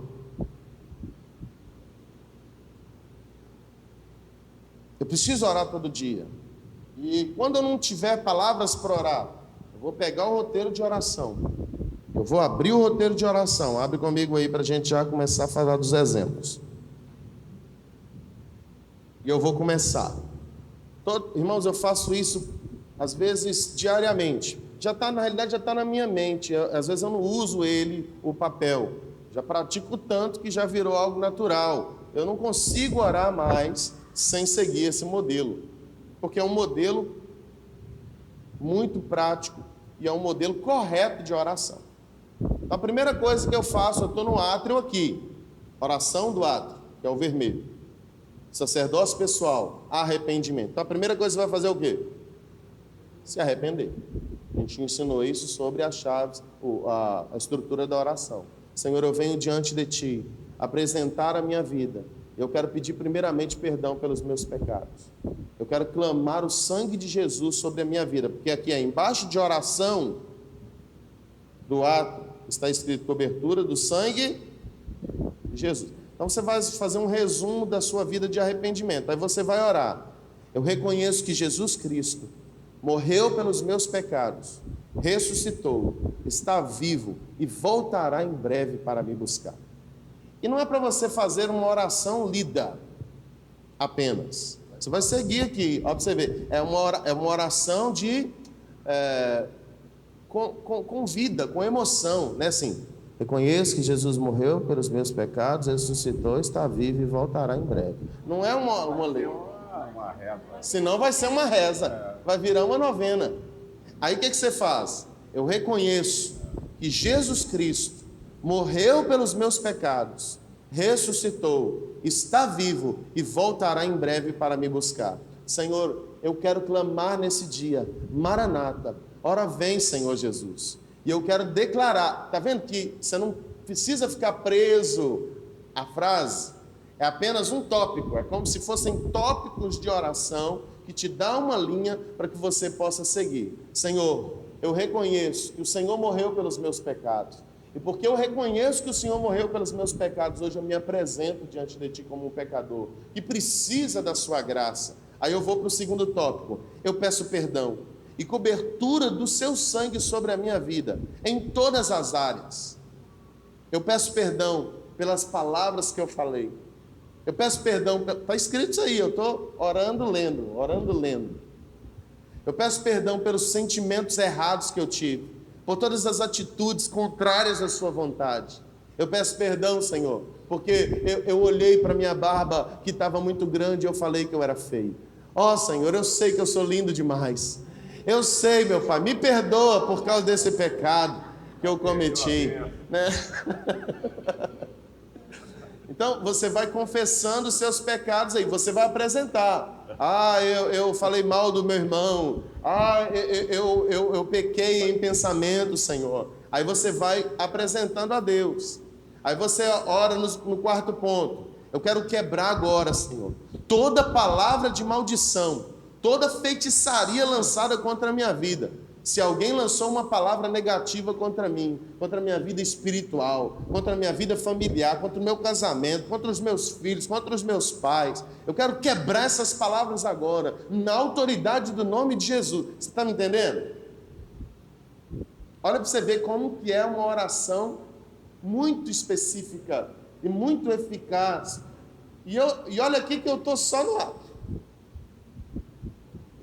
Eu preciso orar todo dia. E quando eu não tiver palavras para orar, eu vou pegar o roteiro de oração. Eu vou abrir o roteiro de oração. Abre comigo aí para a gente já começar a falar dos exemplos. E eu vou começar. Irmãos, eu faço isso às vezes diariamente. Na realidade já está na minha mente. Às vezes eu não uso o papel. Já pratico tanto que já virou algo natural. Eu não consigo orar mais sem seguir esse modelo, porque é um modelo muito prático e é um modelo correto de oração. Então, a primeira coisa que eu faço, eu estou no átrio aqui, oração do átrio, que é o vermelho, sacerdócio pessoal, arrependimento. Então a primeira coisa que você vai fazer é o quê? Se arrepender. A gente ensinou isso sobre as chaves, a estrutura da oração. Senhor, eu venho diante de Ti apresentar a minha vida. Eu quero pedir primeiramente perdão pelos meus pecados. Eu quero clamar o sangue de Jesus sobre a minha vida, porque aqui embaixo de oração do ato está escrito cobertura do sangue de Jesus. Então você vai fazer um resumo da sua vida de arrependimento. Aí você vai orar. Eu reconheço que Jesus Cristo morreu pelos meus pecados, ressuscitou, está vivo e voltará em breve para me buscar. E não é para você fazer uma oração lida apenas. Você vai seguir aqui, ó, para você ver. É uma oração com vida, com emoção, né? Assim, reconheço que Jesus morreu pelos meus pecados, ressuscitou, está vivo e voltará em breve. Não é uma lei. Senão vai ser uma reza, vai virar uma novena. Aí o que você faz? Eu reconheço que Jesus Cristo morreu pelos meus pecados, ressuscitou, está vivo e voltará em breve para me buscar. Senhor, eu quero clamar nesse dia, Maranata, ora vem, Senhor Jesus. E eu quero declarar, está vendo que você não precisa ficar preso à frase, é apenas um tópico, é como se fossem tópicos de oração que te dá uma linha para que você possa seguir. Senhor, eu reconheço que o Senhor morreu pelos meus pecados. E porque eu reconheço que o Senhor morreu pelos meus pecados, hoje eu me apresento diante de Ti como um pecador que precisa da Sua graça. Aí eu vou para o segundo tópico. Eu peço perdão e cobertura do Seu sangue sobre a minha vida, em todas as áreas. Eu peço perdão pelas palavras que eu falei. Eu peço perdão, está escrito isso aí, eu estou orando, lendo. Eu peço perdão pelos sentimentos errados que eu tive, por todas as atitudes contrárias à sua vontade. Eu peço perdão, Senhor, porque eu olhei para minha barba que estava muito grande e eu falei que eu era feio. Ó, Senhor, eu sei que eu sou lindo demais. Eu sei, meu Pai, me perdoa por causa desse pecado que eu cometi, né? Então, você vai confessando os seus pecados aí, você vai apresentar. Eu falei mal do meu irmão. Eu pequei em pensamento, Senhor. Aí você vai apresentando a Deus. Aí você ora no quarto ponto. Eu quero quebrar agora, Senhor, toda palavra de maldição, toda feitiçaria lançada contra a minha vida. Se alguém lançou uma palavra negativa contra mim, contra a minha vida espiritual, contra a minha vida familiar, contra o meu casamento, contra os meus filhos, contra os meus pais, eu quero quebrar essas palavras agora, na autoridade do nome de Jesus. Você está me entendendo? Olha para você ver como que é uma oração muito específica e muito eficaz. E olha aqui que eu estou só no ato.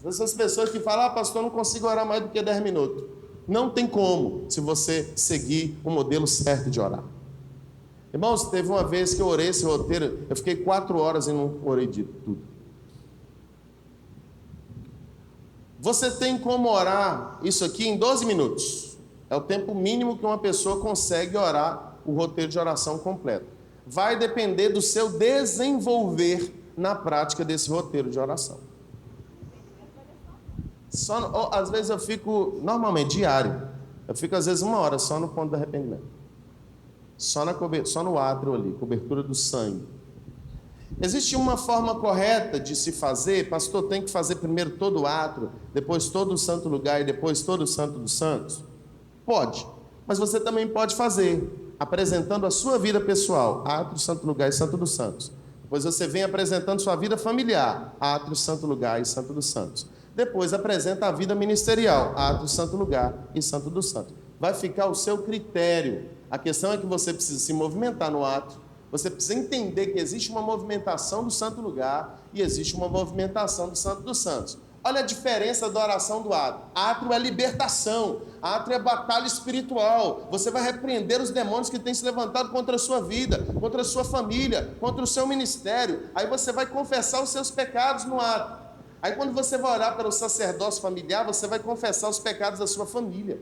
Essas pessoas que falam, pastor, eu não consigo orar mais do que 10 minutos. Não tem como, se você seguir o modelo certo de orar. Irmãos, teve uma vez que eu orei esse roteiro, eu fiquei 4 horas e não orei de tudo. Você tem como orar isso aqui em 12 minutos. É o tempo mínimo que uma pessoa consegue orar o roteiro de oração completo. Vai depender do seu desenvolver na prática desse roteiro de oração. Às vezes eu fico, normalmente, diário, eu fico às vezes 1 hora só no ponto do arrependimento. Só no átrio ali, cobertura do sangue. Existe uma forma correta de se fazer? Pastor, tem que fazer primeiro todo o átrio, depois todo o santo lugar e depois todo o santo dos santos? Pode, mas você também pode fazer, apresentando a sua vida pessoal, átrio, santo lugar e santo dos santos. Depois você vem apresentando sua vida familiar, átrio, santo lugar e santo dos santos. Depois apresenta a vida ministerial, átrio, santo lugar e santo dos santos. Vai ficar ao seu critério. A questão é que você precisa se movimentar no átrio, você precisa entender que existe uma movimentação do santo lugar e existe uma movimentação do santo dos santos. Olha a diferença da oração do átrio. Átrio é libertação, átrio é batalha espiritual. Você vai repreender os demônios que têm se levantado contra a sua vida, contra a sua família, contra o seu ministério. Aí você vai confessar os seus pecados no átrio. Aí quando você vai orar pelo sacerdócio familiar, você vai confessar os pecados da sua família.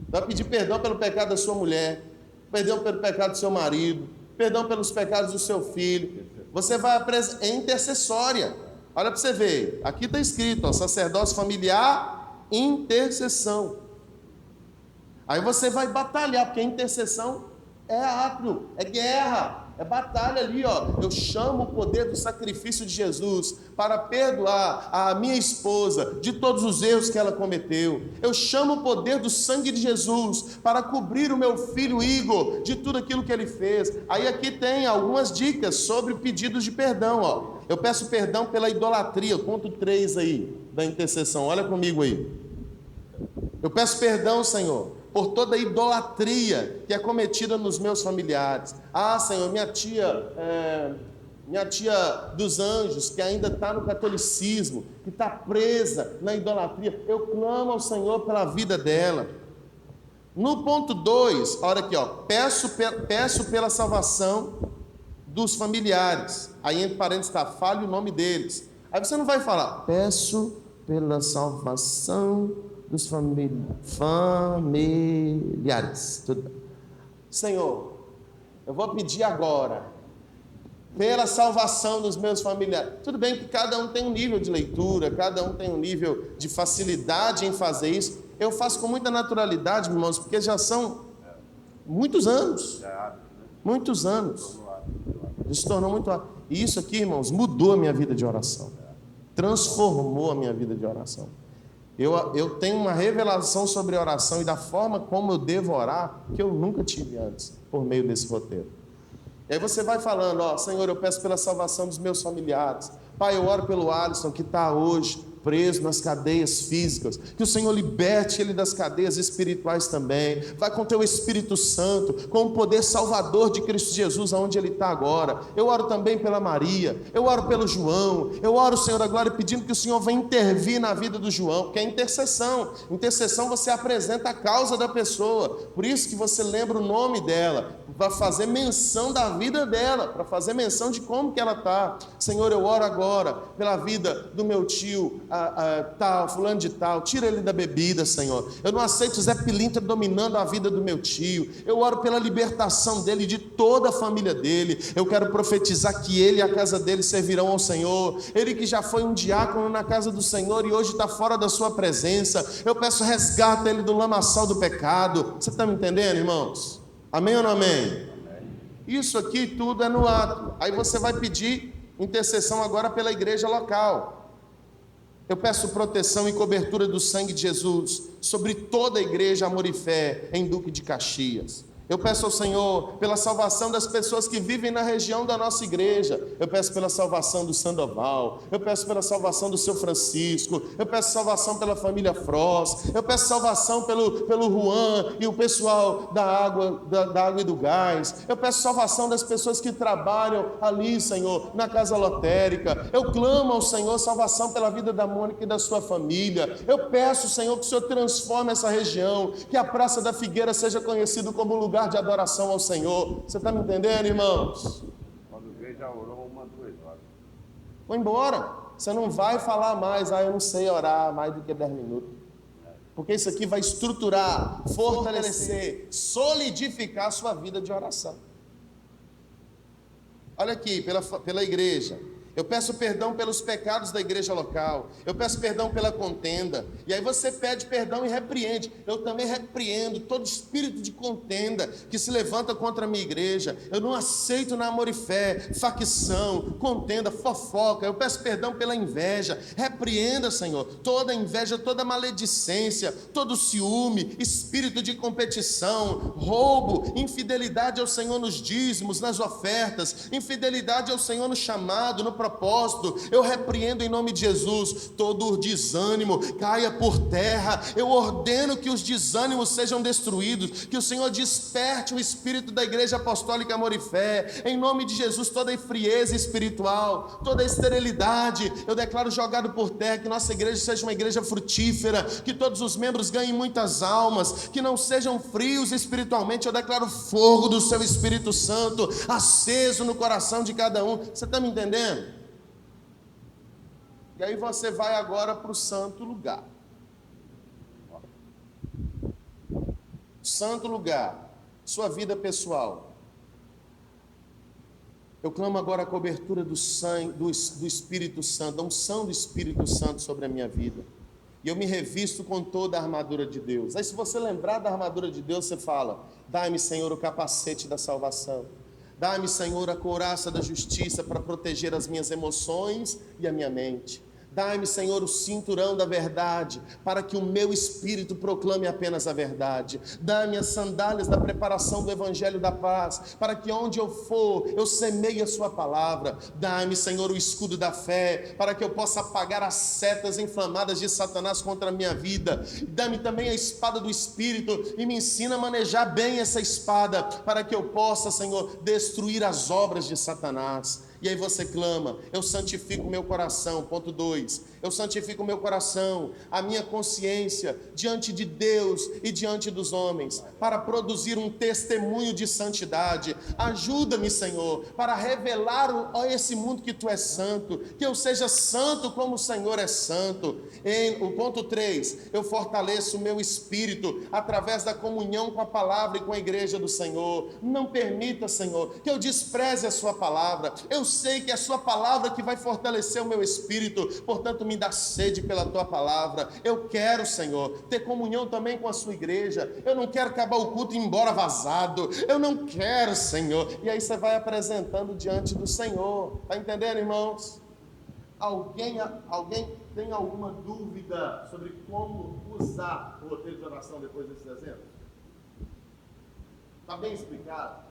Vai pedir perdão pelo pecado da sua mulher, perdão pelo pecado do seu marido, perdão pelos pecados do seu filho. Você vai apresentar, é intercessória. Olha para você ver, aqui está escrito, ó, sacerdócio familiar, intercessão. Aí você vai batalhar, porque a intercessão é átrio, é guerra, é batalha ali, ó. Eu chamo o poder do sacrifício de Jesus para perdoar a minha esposa de todos os erros que ela cometeu. Eu chamo o poder do sangue de Jesus para cobrir o meu filho Igor de tudo aquilo que ele fez. Aí aqui tem algumas dicas sobre pedidos de perdão, ó. Eu peço perdão pela idolatria, ponto 3 aí, da intercessão. Olha comigo aí. Eu peço perdão, Senhor, por toda a idolatria que é cometida nos meus familiares. Senhor, minha tia dos anjos, que ainda está no catolicismo, que está presa na idolatria, eu clamo ao Senhor pela vida dela. No ponto 2, olha aqui, ó, peço pela salvação dos familiares. Aí entre parênteses está, fale o nome deles. Aí você não vai falar, peço pela salvação dos familiares. Tudo bem. Senhor, eu vou pedir agora pela salvação dos meus familiares. Tudo bem que cada um tem um nível de leitura, cada um tem um nível de facilidade em fazer isso. Eu faço com muita naturalidade, irmãos, porque já são muitos anos. Muitos anos. Isso se tornou muito... E isso aqui, irmãos, mudou a minha vida de oração. Transformou a minha vida de oração. Eu tenho uma revelação sobre oração e da forma como eu devo orar que eu nunca tive antes, por meio desse roteiro. E aí você vai falando, ó, Senhor, eu peço pela salvação dos meus familiares. Pai, eu oro pelo Alisson, que está hoje preso nas cadeias físicas, que o Senhor liberte ele das cadeias espirituais também. Vai com teu Espírito Santo, com o poder salvador de Cristo Jesus, aonde ele está agora. Eu oro também pela Maria, eu oro pelo João, eu oro, Senhor, agora pedindo que o Senhor venha intervir na vida do João, porque é intercessão. Intercessão, você apresenta a causa da pessoa, por isso que você lembra o nome dela, para fazer menção da vida dela, para fazer menção de como que ela está. Senhor, eu oro agora pela vida do meu tio tal, fulano de tal, tira ele da bebida, Senhor. Eu não aceito o Zé Pilintra dominando a vida do meu tio. Eu oro pela libertação dele e de toda a família dele. Eu quero profetizar que ele e a casa dele servirão ao Senhor. Ele que já foi um diácono na casa do Senhor e hoje está fora da sua presença, eu peço resgata ele do lamaçal do pecado. Você está me entendendo, irmãos? Amém ou não amém? Isso aqui tudo é no ato. Aí você vai pedir intercessão agora pela igreja local. Eu peço proteção e cobertura do sangue de Jesus sobre toda a igreja Amor e Fé em Duque de Caxias. Eu peço ao Senhor pela salvação das pessoas que vivem na região da nossa igreja. Eu peço pela salvação do Sandoval. Eu peço pela salvação do seu Francisco. Eu peço salvação pela família Frost. Eu peço salvação pelo Juan e o pessoal da água e do gás. Eu peço salvação das pessoas que trabalham ali, Senhor, na casa lotérica. Eu clamo ao Senhor salvação pela vida da Mônica e da sua família. Eu peço, Senhor, que o Senhor transforme essa região, que a Praça da Figueira seja conhecido como lugar de adoração ao Senhor. Você está me entendendo, irmãos? Quando veio, já orou uma, 2 horas. Vou embora. Você não vai falar mais, eu não sei orar mais do que 10 minutos. Porque isso aqui vai estruturar, fortalecer, solidificar a sua vida de oração. Olha aqui, pela igreja. Eu peço perdão pelos pecados da igreja local. Eu peço perdão pela contenda. E aí você pede perdão e repreende. Eu também repreendo todo espírito de contenda que se levanta contra a minha igreja. Eu não aceito na Amor e Fé facção, contenda, fofoca. Eu peço perdão pela inveja. Repreenda, Senhor, toda inveja, toda maledicência, todo ciúme, espírito de competição, roubo, infidelidade ao Senhor nos dízimos, nas ofertas, infidelidade ao Senhor no chamado, no propósito. Eu repreendo em nome de Jesus todo o desânimo, caia por terra. Eu ordeno que os desânimos sejam destruídos, que o Senhor desperte o espírito da igreja apostólica Amor e Fé, em nome de Jesus. Toda a frieza espiritual, toda a esterilidade, eu declaro jogado por terra. Que nossa igreja seja uma igreja frutífera, que todos os membros ganhem muitas almas, que não sejam frios espiritualmente. Eu declaro fogo do seu Espírito Santo aceso no coração de cada um. Você está me entendendo? E aí você vai agora para o santo lugar. Santo lugar, sua vida pessoal. Eu clamo agora a cobertura do sangue, do Espírito Santo, a unção do Espírito Santo sobre a minha vida. E eu me revisto com toda a armadura de Deus. Aí se você lembrar da armadura de Deus, você fala: dai-me, Senhor, o capacete da salvação. Dai-me, Senhor, a couraça da justiça para proteger as minhas emoções e a minha mente. Dai-me, Senhor, o cinturão da verdade, para que o meu espírito proclame apenas a verdade. Dai-me as sandálias da preparação do evangelho da paz, para que onde eu for, eu semeie a sua palavra. Dai-me, Senhor, o escudo da fé, para que eu possa apagar as setas inflamadas de Satanás contra a minha vida. Dai-me também a espada do Espírito e me ensina a manejar bem essa espada, para que eu possa, Senhor, destruir as obras de Satanás. E aí você clama: eu santifico o meu coração. Ponto 2, eu santifico o meu coração, a minha consciência, diante de Deus e diante dos homens, para produzir um testemunho de santidade. Ajuda-me, Senhor, para revelar a esse mundo que Tu és santo, que eu seja santo como o Senhor é santo. O ponto 3, eu fortaleço o meu espírito através da comunhão com a palavra e com a igreja do Senhor. Não permita, Senhor, que eu despreze a Sua palavra. Eu sei que é a Sua palavra que vai fortalecer o meu espírito, portanto me dá sede pela Tua palavra. Eu quero, Senhor, ter comunhão também com a Sua igreja. Eu não quero acabar o culto e ir embora vazado. Eu não quero, Senhor. E aí você vai apresentando diante do Senhor. Está entendendo, irmãos? Alguém tem alguma dúvida sobre como usar o roteiro de oração depois desses exemplos? Está bem explicado?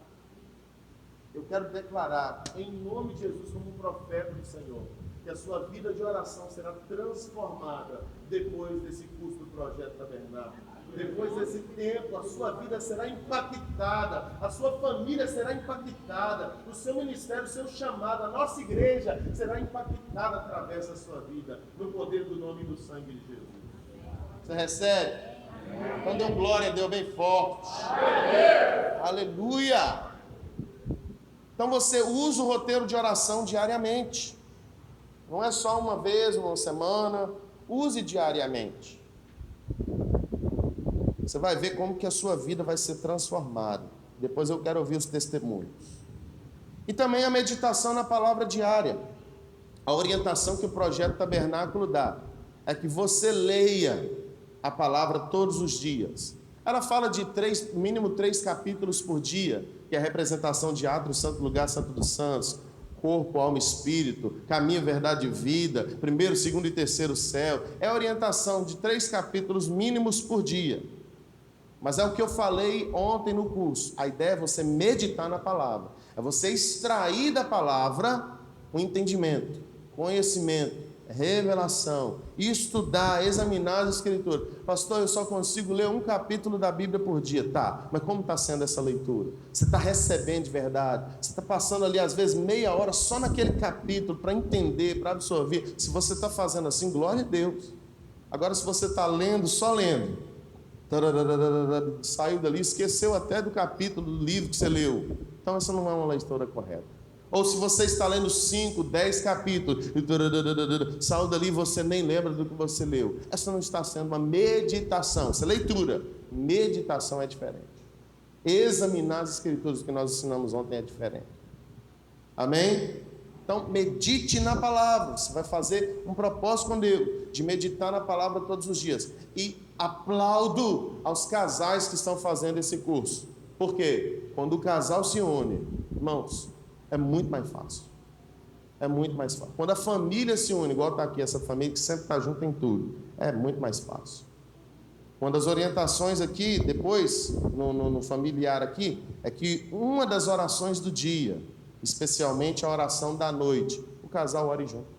Eu quero declarar, em nome de Jesus, como um profeta do Senhor, que a sua vida de oração será transformada depois desse curso do Projeto Tabernáculo. Depois desse tempo, a sua vida será impactada, a sua família será impactada, o seu ministério, o seu chamado, a nossa igreja será impactada através da sua vida, no poder do nome e do sangue de Jesus. Você recebe? Então dê um glória a Deus bem forte. Aleluia! Então você usa o roteiro de oração diariamente. Não é só uma vez, uma semana, use diariamente. Você vai ver como que a sua vida vai ser transformada. Depois eu quero ouvir os testemunhos. E também a meditação na palavra diária. A orientação que o Projeto Tabernáculo dá é que você leia a palavra todos os dias. Ela fala de mínimo 3 capítulos por dia, que é a representação de átrio, santo lugar, santo dos santos, corpo, alma e espírito, caminho, verdade e vida, primeiro, segundo e terceiro céu. É a orientação de 3 capítulos mínimos por dia. Mas é o que eu falei ontem no curso. A ideia é você meditar na palavra. É você extrair da palavra o entendimento, conhecimento, revelação, estudar, examinar as escrituras. Pastor, eu só consigo ler um capítulo da Bíblia por dia. Tá, mas como está sendo essa leitura? Você está recebendo de verdade? Você está passando ali às vezes meia hora só naquele capítulo para entender, para absorver? Se você está fazendo assim, glória a Deus. Agora, se você está lendo, só lendo, saiu dali, esqueceu até do capítulo do livro que você leu, então essa não é uma leitura correta. Ou se você está lendo 5, 10 capítulos, saiu dali e você nem lembra do que você leu, essa não está sendo uma meditação. Essa leitura, meditação é diferente. Examinar as escrituras que nós ensinamos ontem é diferente. Amém? Então medite na palavra. Você vai fazer um propósito com Deus de meditar na palavra todos os dias. E aplaudo aos casais que estão fazendo esse curso. Por quê? Quando o casal se une, irmãos, é muito mais fácil. É muito mais fácil. Quando a família se une, igual está aqui essa família que sempre está junto em tudo, é muito mais fácil. Quando as orientações aqui, depois, no familiar aqui, é que uma das orações do dia, especialmente a oração da noite, o casal ore junto.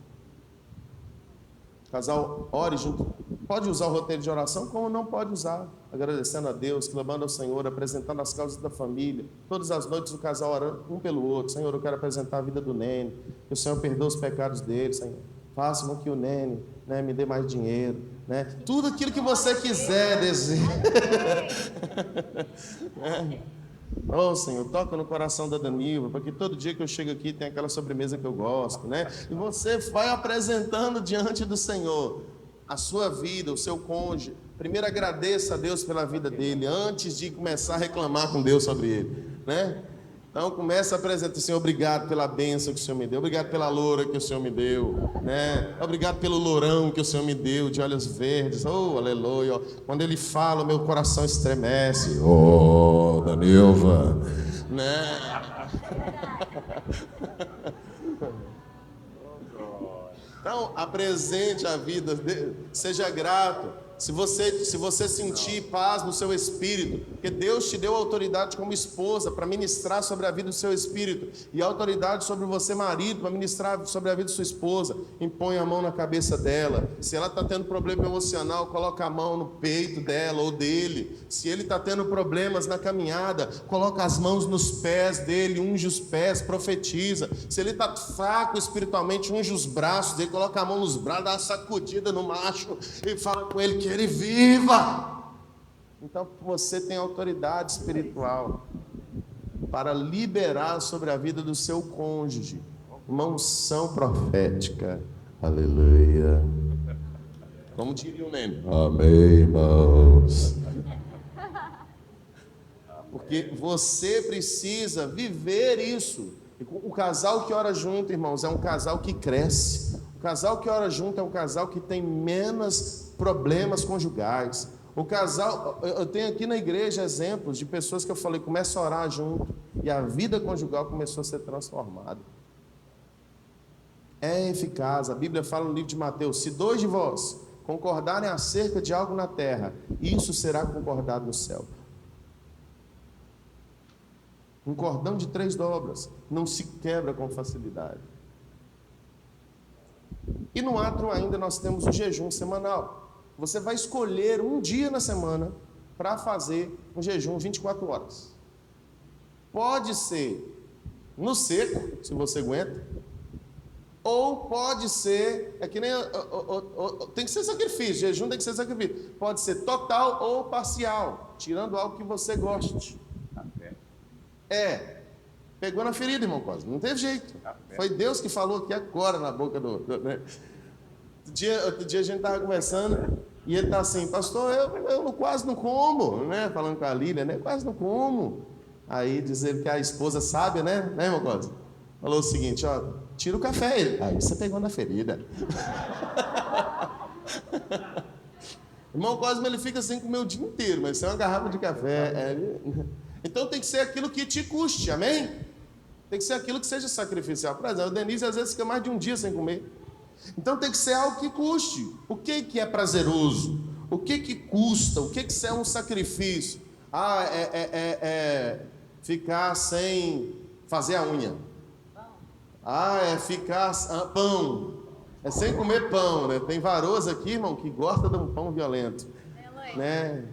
O casal ore junto. Pode usar o roteiro de oração, como não pode usar. Agradecendo a Deus, clamando ao Senhor, apresentando as causas da família. Todas as noites o casal orando um pelo outro. Senhor, eu quero apresentar a vida do Nene. Que o Senhor perdoe os pecados dele, Senhor. Faça com que o Nene, né, me dê mais dinheiro. Né? Tudo aquilo que você quiser, deseja. Oh, Senhor, toca no coração da Danilva, para que todo dia que eu chego aqui tenha aquela sobremesa que eu gosto, né? E você vai apresentando diante do Senhor a sua vida, o seu cônjuge. Primeiro agradeça a Deus pela vida dele, antes de começar a reclamar com Deus sobre ele, né? Então começa a apresentar, Senhor, obrigado pela bênção que o Senhor me deu, obrigado pela loura que o Senhor me deu, né? Obrigado pelo lourão que o Senhor me deu, de olhos verdes, oh, aleluia. Quando ele fala, meu coração estremece, oh, Danilva, né? Então, apresente a vida, seja grato. Se você sentir paz no seu espírito, porque Deus te deu autoridade como esposa para ministrar sobre a vida do seu espírito, e autoridade sobre você, marido, para ministrar sobre a vida de sua esposa. Impõe a mão na cabeça dela. Se ela está tendo problema emocional, coloca a mão no peito dela ou dele. Se ele está tendo problemas na caminhada, coloca as mãos nos pés dele, unge os pés, profetiza. Se ele está fraco espiritualmente, unge os braços dele, coloca a mão nos braços, dá uma sacudida no macho e fala com ele que ele viva. Então você tem autoridade espiritual para liberar sobre a vida do seu cônjuge uma unção profética. Aleluia. Como diria o Nene? Amém, irmãos. Porque você precisa viver isso. O casal que ora junto, irmãos, é um casal que cresce. O casal que ora junto é um casal que tem menos problemas conjugais. O casal, eu tenho aqui na igreja exemplos de pessoas que eu falei, começa a orar junto, e a vida conjugal começou a ser transformada. É eficaz. A Bíblia fala no livro de Mateus, se 2 de vós concordarem acerca de algo na terra, isso será concordado no céu. Um cordão de 3 dobras não se quebra com facilidade. E no átrio ainda nós temos o jejum semanal. Você vai escolher um dia na semana para fazer um jejum 24 horas. Pode ser no seco, se você aguenta, ou pode ser, é que nem, tem que ser sacrifício, jejum tem que ser sacrifício. Pode ser total ou parcial, tirando algo que você goste. Pegou na ferida, irmão Cosme, não teve jeito. Foi Deus que falou aqui agora na boca do né? Outro dia a gente estava conversando e ele está assim, pastor, eu quase não como, né? Falando com a Lília, né? Quase não como. Aí diz ele que a esposa sábia, né, irmão Cosme? Falou o seguinte, ó, tira o café. Ele, aí você pegou na ferida. Irmão Cosme, ele fica sem comer o dia inteiro, mas sem uma garrafa de café. Então tem que ser aquilo que te custe, amém? Tem que ser aquilo que seja sacrificial. Por exemplo, a Denise às vezes fica mais de um dia sem comer. Então tem que ser algo que custe. O que é prazeroso? O que custa? O que é um sacrifício? Ficar sem fazer a unha. É ficar pão. É sem comer pão, né? Tem varoas aqui, irmão, que gosta de um pão violento, né?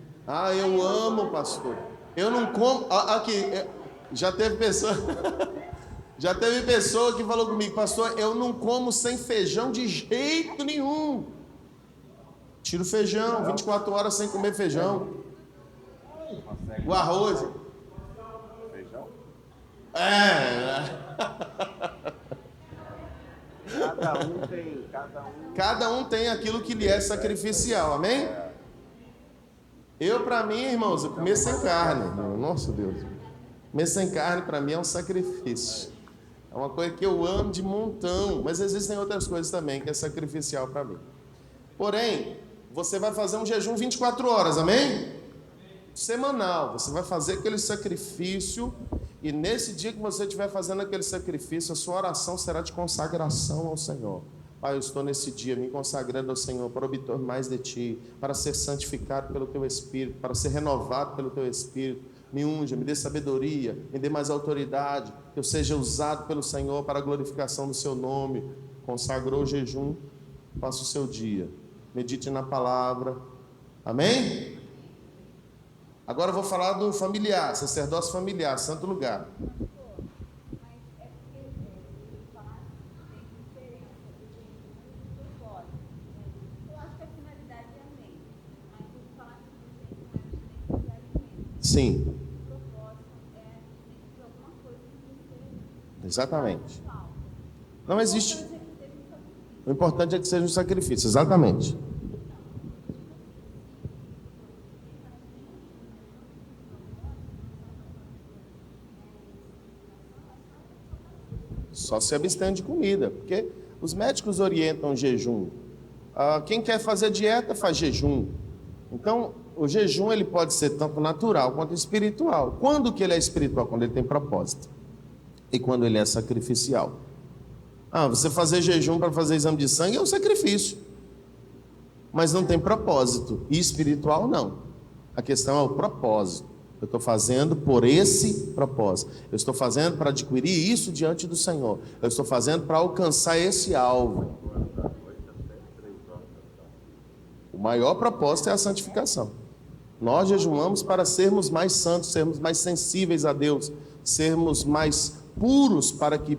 Eu amo, pastor. Eu não como. Aqui, já teve pessoa que falou comigo, pastor, eu não como sem feijão de jeito nenhum. Tira o feijão, 24 horas sem comer feijão. O arroz. Feijão? Cada um tem aquilo que lhe é sacrificial, amém? Para mim, irmãos, eu comer sem carne. Nossa Deus. Comer sem carne para mim é um sacrifício. É uma coisa que eu amo de montão, mas existem outras coisas também que é sacrificial para mim. Porém, você vai fazer um jejum 24 horas, amém? Semanal, você vai fazer aquele sacrifício e nesse dia que você estiver fazendo aquele sacrifício, a sua oração será de consagração ao Senhor. Pai, eu estou nesse dia me consagrando ao Senhor para obter mais de Ti, para ser santificado pelo Teu Espírito, para ser renovado pelo Teu Espírito. Me unja, me dê sabedoria, me dê mais autoridade, que eu seja usado pelo Senhor para a glorificação do Seu nome. Consagrou o jejum, faça o seu dia, medite na palavra, amém? Agora eu vou falar do familiar, sacerdócio familiar, santo lugar. Sim. Exatamente. Não existe. O importante é que seja um sacrifício, exatamente. Só se abstém de comida, porque os médicos orientam o jejum. Quem quer fazer dieta faz jejum. Então, o jejum ele pode ser tanto natural quanto espiritual. Quando que ele é espiritual? Quando ele tem propósito. E quando ele é sacrificial. Você fazer jejum para fazer exame de sangue é um sacrifício. Mas não tem propósito. E espiritual não. A questão é o propósito. Eu estou fazendo por esse propósito. Eu estou fazendo para adquirir isso diante do Senhor. Eu estou fazendo para alcançar esse alvo. O maior propósito é a santificação. Nós jejuamos para sermos mais santos, sermos mais sensíveis a Deus, sermos mais puros para que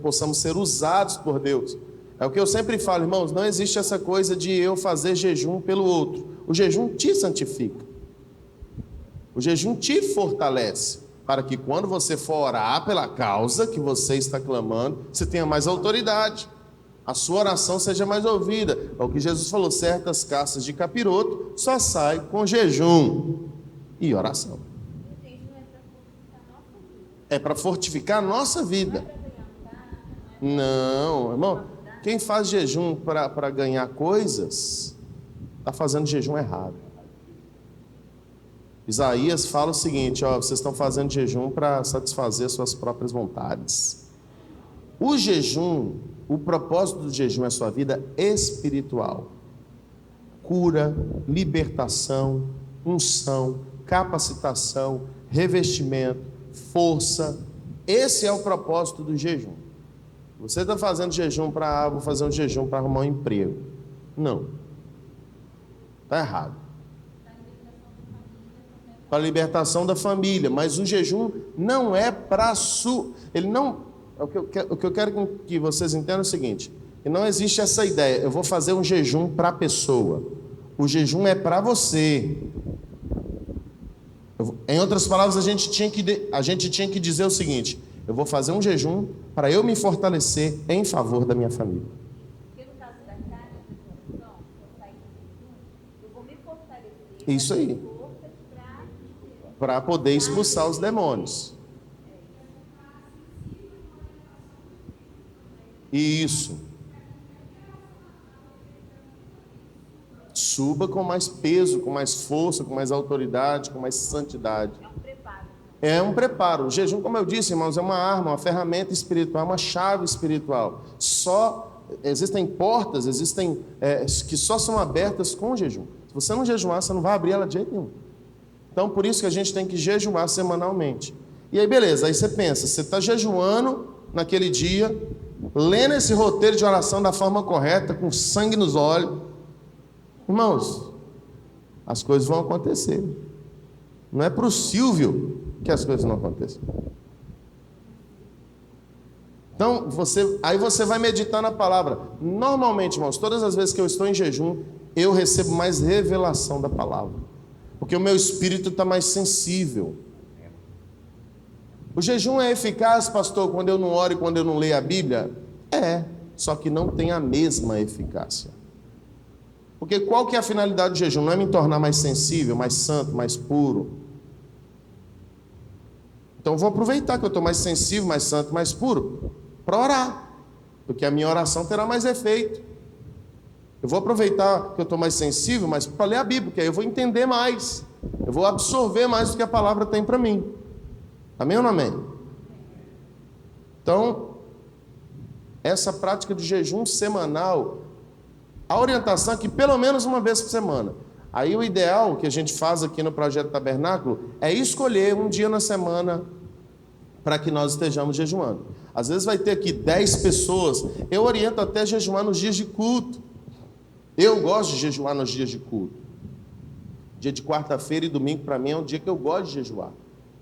possamos ser usados por Deus. É o que eu sempre falo, irmãos, não existe essa coisa de eu fazer jejum pelo outro. O jejum te santifica. O jejum te fortalece, para que quando você for orar pela causa que você está clamando, você tenha mais autoridade. A sua oração seja mais ouvida. É o que Jesus falou, certas caças de capiroto só saem com jejum e oração. É para fortificar a nossa vida. Não, irmão, quem faz jejum para ganhar coisas, está fazendo jejum errado. Isaías fala o seguinte, vocês estão fazendo jejum para satisfazer suas próprias vontades. O jejum, o propósito do jejum é a sua vida espiritual. Cura, libertação, unção, capacitação, revestimento, força. Esse é o propósito do jejum. Você está fazendo jejum vou fazer um jejum para arrumar um emprego. Não. Está errado. Para a libertação da família, mas o jejum não é para ele não, o que eu quero que vocês entendam é o seguinte, que não existe essa ideia, eu vou fazer um jejum para a pessoa, o jejum é para você. Em outras palavras, a gente tinha que dizer o seguinte, eu vou fazer um jejum para eu me fortalecer em favor da minha família. Isso aí. Para poder expulsar os demônios. Isso. Suba com mais peso, com mais força, com mais autoridade, com mais santidade. É um preparo. O jejum, como eu disse, irmãos, é uma arma, uma ferramenta espiritual, uma chave espiritual. Existem portas, que só são abertas com o jejum. Se você não jejuar, você não vai abrir ela de jeito nenhum. Então, por isso que a gente tem que jejuar semanalmente. E aí, beleza, aí você pensa, você está jejuando naquele dia, lendo esse roteiro de oração da forma correta, com sangue nos olhos. Irmãos, as coisas vão acontecer. Não é para o Silvio que as coisas não acontecem. Então, aí você vai meditar na palavra. Normalmente, irmãos, todas as vezes que eu estou em jejum, eu recebo mais revelação da palavra. Porque o meu espírito está mais sensível. O jejum é eficaz, pastor, quando eu não oro e quando eu não leio a Bíblia? É, só que não tem a mesma eficácia. Porque qual que é a finalidade do jejum? Não é me tornar mais sensível, mais santo, mais puro. Então eu vou aproveitar que eu estou mais sensível, mais santo, mais puro, para orar. Porque a minha oração terá mais efeito. Eu vou aproveitar que eu estou mais sensível, mas para ler a Bíblia, porque aí eu vou entender mais. Eu vou absorver mais do que a palavra tem para mim. Amém ou não amém? Então, essa prática de jejum semanal, a orientação é que pelo menos uma vez por semana. Aí o ideal que a gente faz aqui no Projeto Tabernáculo é escolher um dia na semana para que nós estejamos jejuando. Às vezes vai ter aqui 10 pessoas, eu oriento até jejuar nos dias de culto. Eu gosto de jejuar nos dias de culto. Dia de quarta-feira e domingo para mim é um dia que eu gosto de jejuar.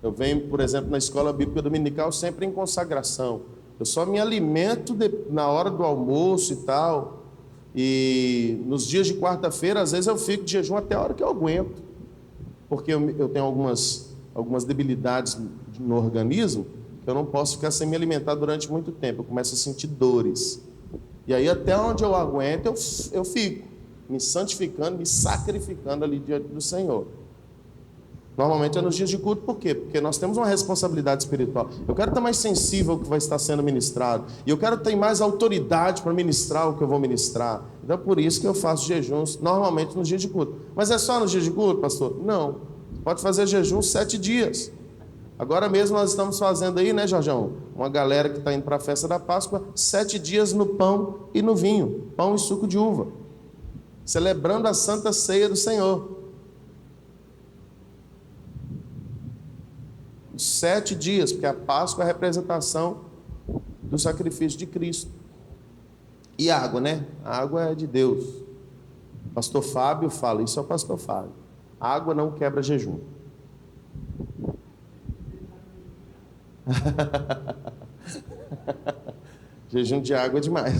Eu venho, por exemplo, na escola bíblica dominical sempre em consagração. Eu só me alimento na hora do almoço e tal. E nos dias de quarta-feira, às vezes eu fico de jejum até a hora que eu aguento. Porque eu tenho algumas debilidades no organismo, que eu não posso ficar sem me alimentar durante muito tempo. Eu começo a sentir dores. E aí até onde eu aguento, eu fico me santificando, me sacrificando ali diante do Senhor. Normalmente é nos dias de culto, por quê? Porque nós temos uma responsabilidade espiritual. Eu quero estar mais sensível ao que vai estar sendo ministrado. E eu quero ter mais autoridade para ministrar o que eu vou ministrar. Então é por isso que eu faço jejuns, normalmente nos dias de culto. Mas é só nos dias de culto, pastor? Não. Pode fazer jejum 7 dias. Agora mesmo nós estamos fazendo aí, né, Jorjão? Uma galera que está indo para a festa da Páscoa, 7 dias no pão e no vinho. Pão e suco de uva. Celebrando a Santa Ceia do Senhor. 7 dias, porque a Páscoa é a representação do sacrifício de Cristo. E água, né? A água é de Deus. Pastor Fábio fala, isso é o pastor Fábio. A água não quebra jejum. Jejum de água é demais.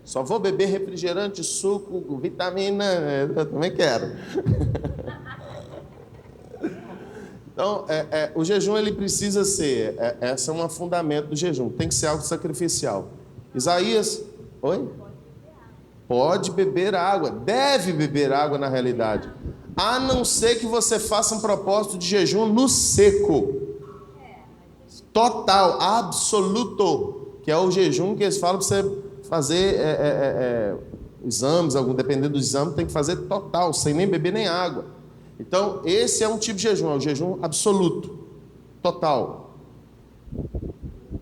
Só vou beber refrigerante, suco, vitamina, eu também quero. Então, o jejum ele precisa ser, esse é um fundamento do jejum, tem que ser algo sacrificial. Isaías, oi? Pode beber água, deve beber água na realidade, a não ser que você faça um propósito de jejum no seco, total, absoluto, que é o jejum que eles falam para você fazer exames, dependendo do exame, tem que fazer total, sem nem beber nem água. Então, esse é um tipo de jejum, é o jejum absoluto, total.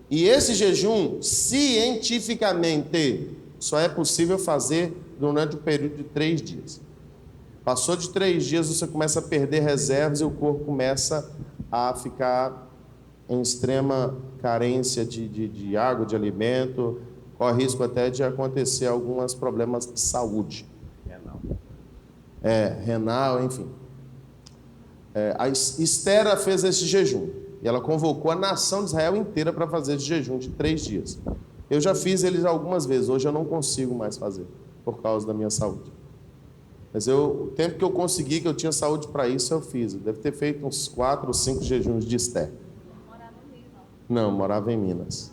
E esse jejum, cientificamente, só é possível fazer durante o período de 3 dias. Passou de 3 dias, você começa a perder reservas e o corpo começa a ficar em extrema carência de água, de alimento, corre risco até de acontecer alguns problemas de saúde. Renal, enfim. A Esther fez esse jejum, e ela convocou a nação de Israel inteira para fazer esse jejum de 3 dias. Eu já fiz eles algumas vezes, hoje eu não consigo mais fazer, por causa da minha saúde. Mas o tempo que eu consegui, que eu tinha saúde para isso, eu fiz. Eu deve ter feito uns 4 ou 5 jejuns de Esther. Morava no Rio, não? Não, morava em Minas.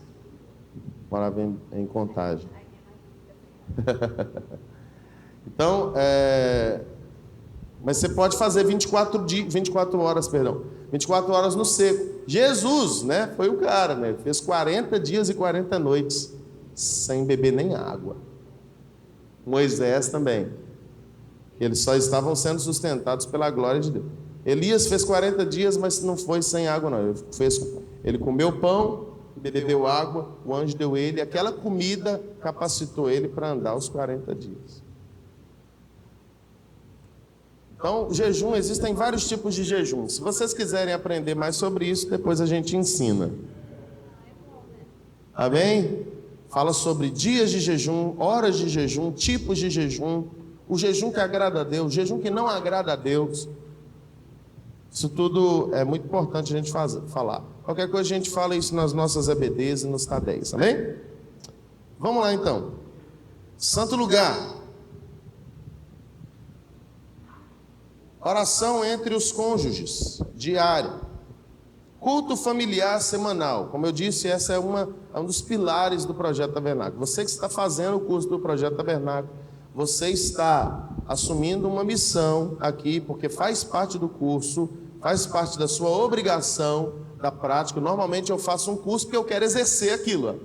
Morava em Contagem. Então, mas você pode fazer 24 horas no seco. Jesus, né, foi o cara, né, fez 40 dias e 40 noites sem beber nem água. Moisés também. Eles só estavam sendo sustentados pela glória de Deus. Elias fez 40 dias, mas não foi sem água, não. Ele comeu pão, bebeu água, o anjo deu ele, aquela comida capacitou ele para andar os 40 dias. Então, jejum, existem vários tipos de jejum. Se vocês quiserem aprender mais sobre isso, depois a gente ensina. Amém? Fala sobre dias de jejum, horas de jejum, tipos de jejum, o jejum que agrada a Deus, o jejum que não agrada a Deus. Isso tudo é muito importante a gente falar. Qualquer coisa a gente fala isso nas nossas EBDs e nos TADEs, amém? Vamos lá então. Santo lugar. Oração entre os cônjuges, diário. Culto familiar semanal. Como eu disse, essa é um dos pilares do Projeto Tabernáculo. Você que está fazendo o curso do Projeto Tabernáculo, você está assumindo uma missão aqui, porque faz parte do curso, faz parte da sua obrigação da prática. Normalmente eu faço um curso porque eu quero exercer aquilo.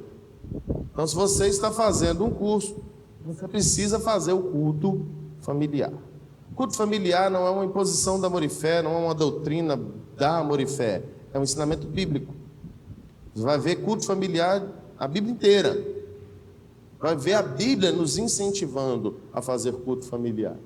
Então, se você está fazendo um curso, você precisa fazer o culto familiar. O culto familiar não é uma imposição da Amor e Fé, não é uma doutrina da Amor e Fé, é um ensinamento bíblico. Você vai ver culto familiar a Bíblia inteira. Vai ver a Bíblia nos incentivando a fazer culto familiar.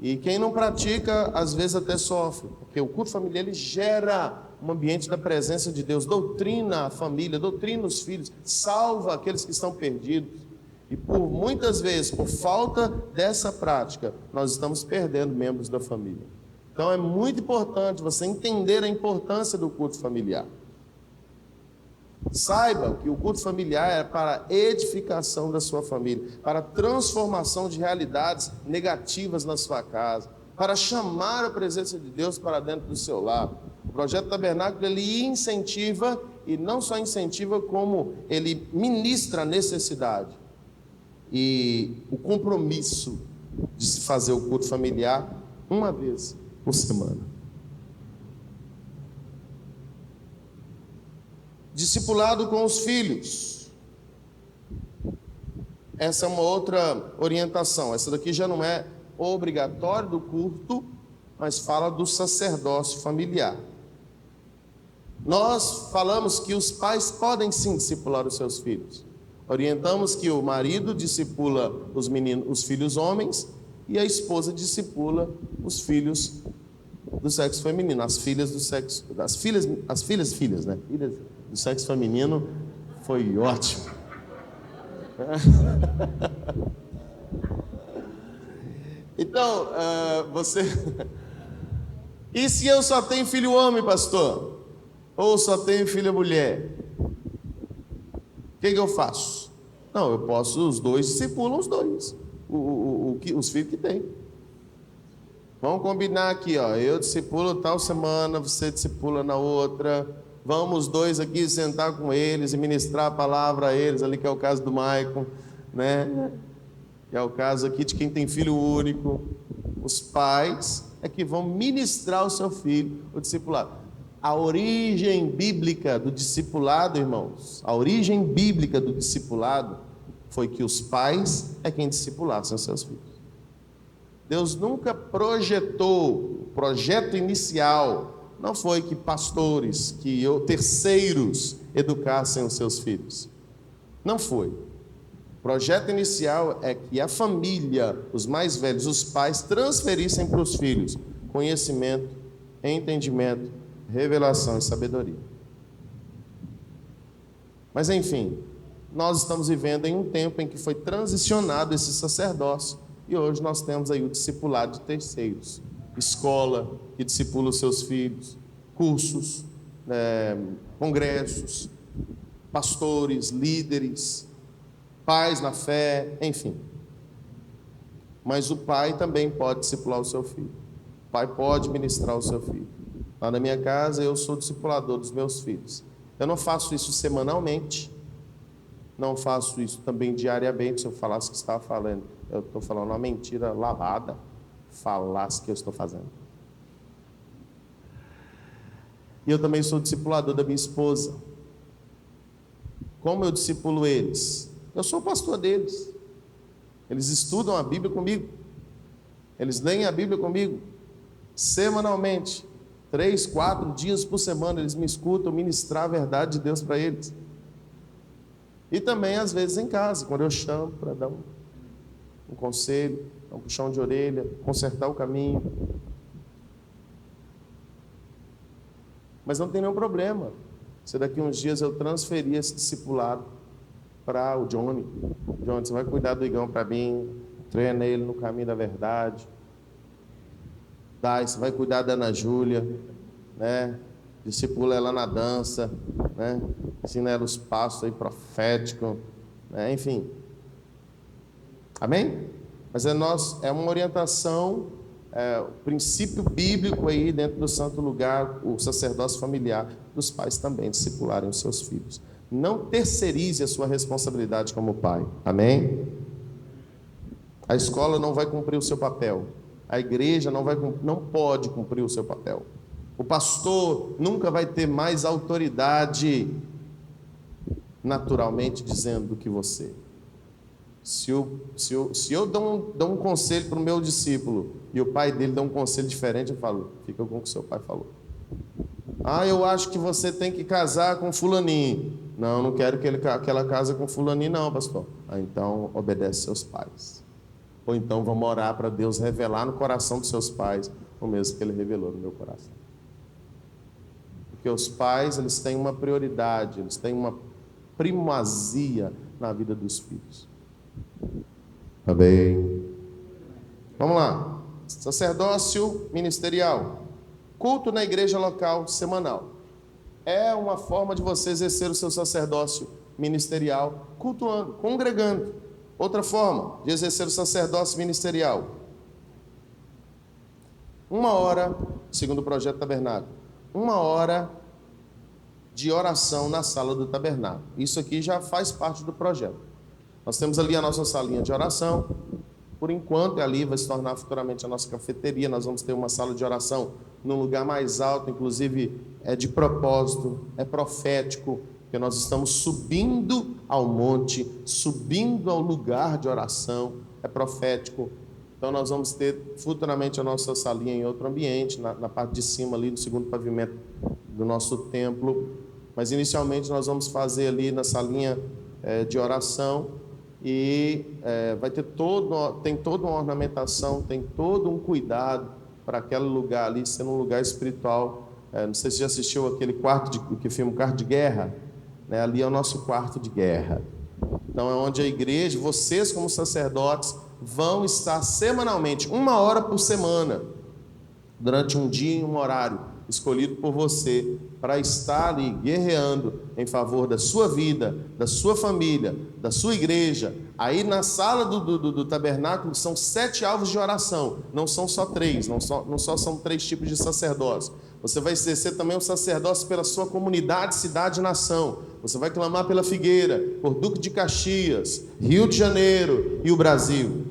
E quem não pratica, às vezes até sofre, porque o culto familiar ele gera um ambiente da presença de Deus, doutrina a família, doutrina os filhos, salva aqueles que estão perdidos. E muitas vezes, por falta dessa prática, nós estamos perdendo membros da família. Então é muito importante você entender a importância do culto familiar. Saiba que o culto familiar é para edificação da sua família, para transformação de realidades negativas na sua casa, para chamar a presença de Deus para dentro do seu lar. O Projeto Tabernáculo, ele incentiva, e não só incentiva, como ele ministra a necessidade e o compromisso de se fazer o culto familiar uma vez por semana. Discipulado com os filhos. Essa é uma outra orientação. Essa daqui já não é obrigatório do culto, mas fala do sacerdócio familiar. Nós falamos que os pais podem sim discipular os seus filhos. Orientamos que o marido discipula os filhos homens e a esposa discipula os filhos do sexo feminino, as filhas do sexo, filhas, né? Filhas do sexo feminino foi ótimo. Então, você... E se eu só tenho filho homem, pastor? Ou só tenho filha mulher? O que eu faço? Não, eu posso, os dois discipulam os dois. Os filhos que tem. Vamos combinar aqui, ó. Eu discipulo tal semana, você discipula na outra. Vamos os dois aqui sentar com eles e ministrar a palavra a eles, ali que é o caso do Maicon, né? Que é o caso aqui de quem tem filho único. Os pais é que vão ministrar ao seu filho o discipulado. A origem bíblica do discipulado, irmãos, a origem bíblica do discipulado foi que os pais é quem discipulassem os seus filhos. Deus nunca projetou, o projeto inicial não foi que pastores, que terceiros educassem os seus filhos. Não foi. O projeto inicial é que a família, os mais velhos, os pais, transferissem para os filhos conhecimento, entendimento, revelação e sabedoria. Mas enfim, nós estamos vivendo em um tempo em que foi transicionado esse sacerdócio e hoje nós temos aí o discipulado de terceiros, escola que discipula os seus filhos, cursos, congressos, pastores, líderes, pais na fé, enfim. Mas o pai também pode discipular o seu filho. O pai pode ministrar o seu filho. Lá na minha casa eu sou discipulador dos meus filhos. Eu não faço isso semanalmente, não faço isso também diariamente. Se eu falasse que estava falando, eu estou falando uma mentira lavada, falasse que eu estou fazendo. E eu também sou discipulador da minha esposa. Como eu discipulo eles? Eu sou o pastor deles. Eles estudam a Bíblia comigo. Eles leem a Bíblia comigo. Semanalmente. 3, 4 dias por semana eles me escutam ministrar a verdade de Deus para eles. E também às vezes em casa, quando eu chamo para dar um conselho, dar um puxão de orelha, consertar o caminho. Mas não tem nenhum problema se daqui uns dias eu transferir esse discipulado para o Johnny. Johnny, você vai cuidar do Igão para mim, treina ele no caminho da verdade. Você vai cuidar da Ana Júlia, né? Discipula ela na dança, né? Ensina ela os passos aí proféticos, né? Enfim. Amém? Mas é uma orientação, o princípio bíblico aí dentro do santo lugar, o sacerdócio familiar, dos pais também discipularem os seus filhos. Não terceirize a sua responsabilidade como pai. Amém? A escola não vai cumprir o seu papel. A igreja não pode cumprir o seu papel. O pastor nunca vai ter mais autoridade, naturalmente dizendo, do que você. Se eu dou um conselho para o meu discípulo e o pai dele dá um conselho diferente, eu falo, fica com o que o seu pai falou. Eu acho que você tem que casar com fulaninho. Não quero que ela case com fulaninho não, pastor. Então obedece seus pais. Ou então vamos orar para Deus revelar no coração dos seus pais o mesmo que Ele revelou no meu coração. Porque os pais, eles têm uma prioridade, eles têm uma primazia na vida dos filhos. Tá bem? Vamos lá. Sacerdócio ministerial. Culto na igreja local semanal. É uma forma de você exercer o seu sacerdócio ministerial, cultuando, congregando. Outra forma de exercer o sacerdócio ministerial. 1 hora, segundo o projeto Tabernáculo, 1 hora de oração na sala do tabernáculo. Isso aqui já faz parte do projeto. Nós temos ali a nossa salinha de oração. Por enquanto, ali vai se tornar futuramente a nossa cafeteria. Nós vamos ter uma sala de oração num lugar mais alto, inclusive é de propósito, é profético, porque nós estamos subindo ao monte, subindo ao lugar de oração, é profético. Então nós vamos ter futuramente a nossa salinha em outro ambiente, na parte de cima ali, no segundo pavimento do nosso templo. Mas inicialmente nós vamos fazer ali na salinha de oração e tem toda uma ornamentação, tem todo um cuidado para aquele lugar ali ser um lugar espiritual. Não sei se você já assistiu aquele filme Quarto de Guerra. Ali é o nosso quarto de guerra. Então é onde a igreja, vocês como sacerdotes, vão estar semanalmente, 1 hora por semana, durante um dia e um horário escolhido por você, para estar ali guerreando em favor da sua vida, da sua família, da sua igreja. Aí na sala do tabernáculo são 7 alvos de oração, não são só 3, não só são 3 tipos de sacerdócio. Você vai exercer também o sacerdócio pela sua comunidade, cidade e nação. Você vai clamar pela Figueira, por Duque de Caxias, Rio de Janeiro e o Brasil.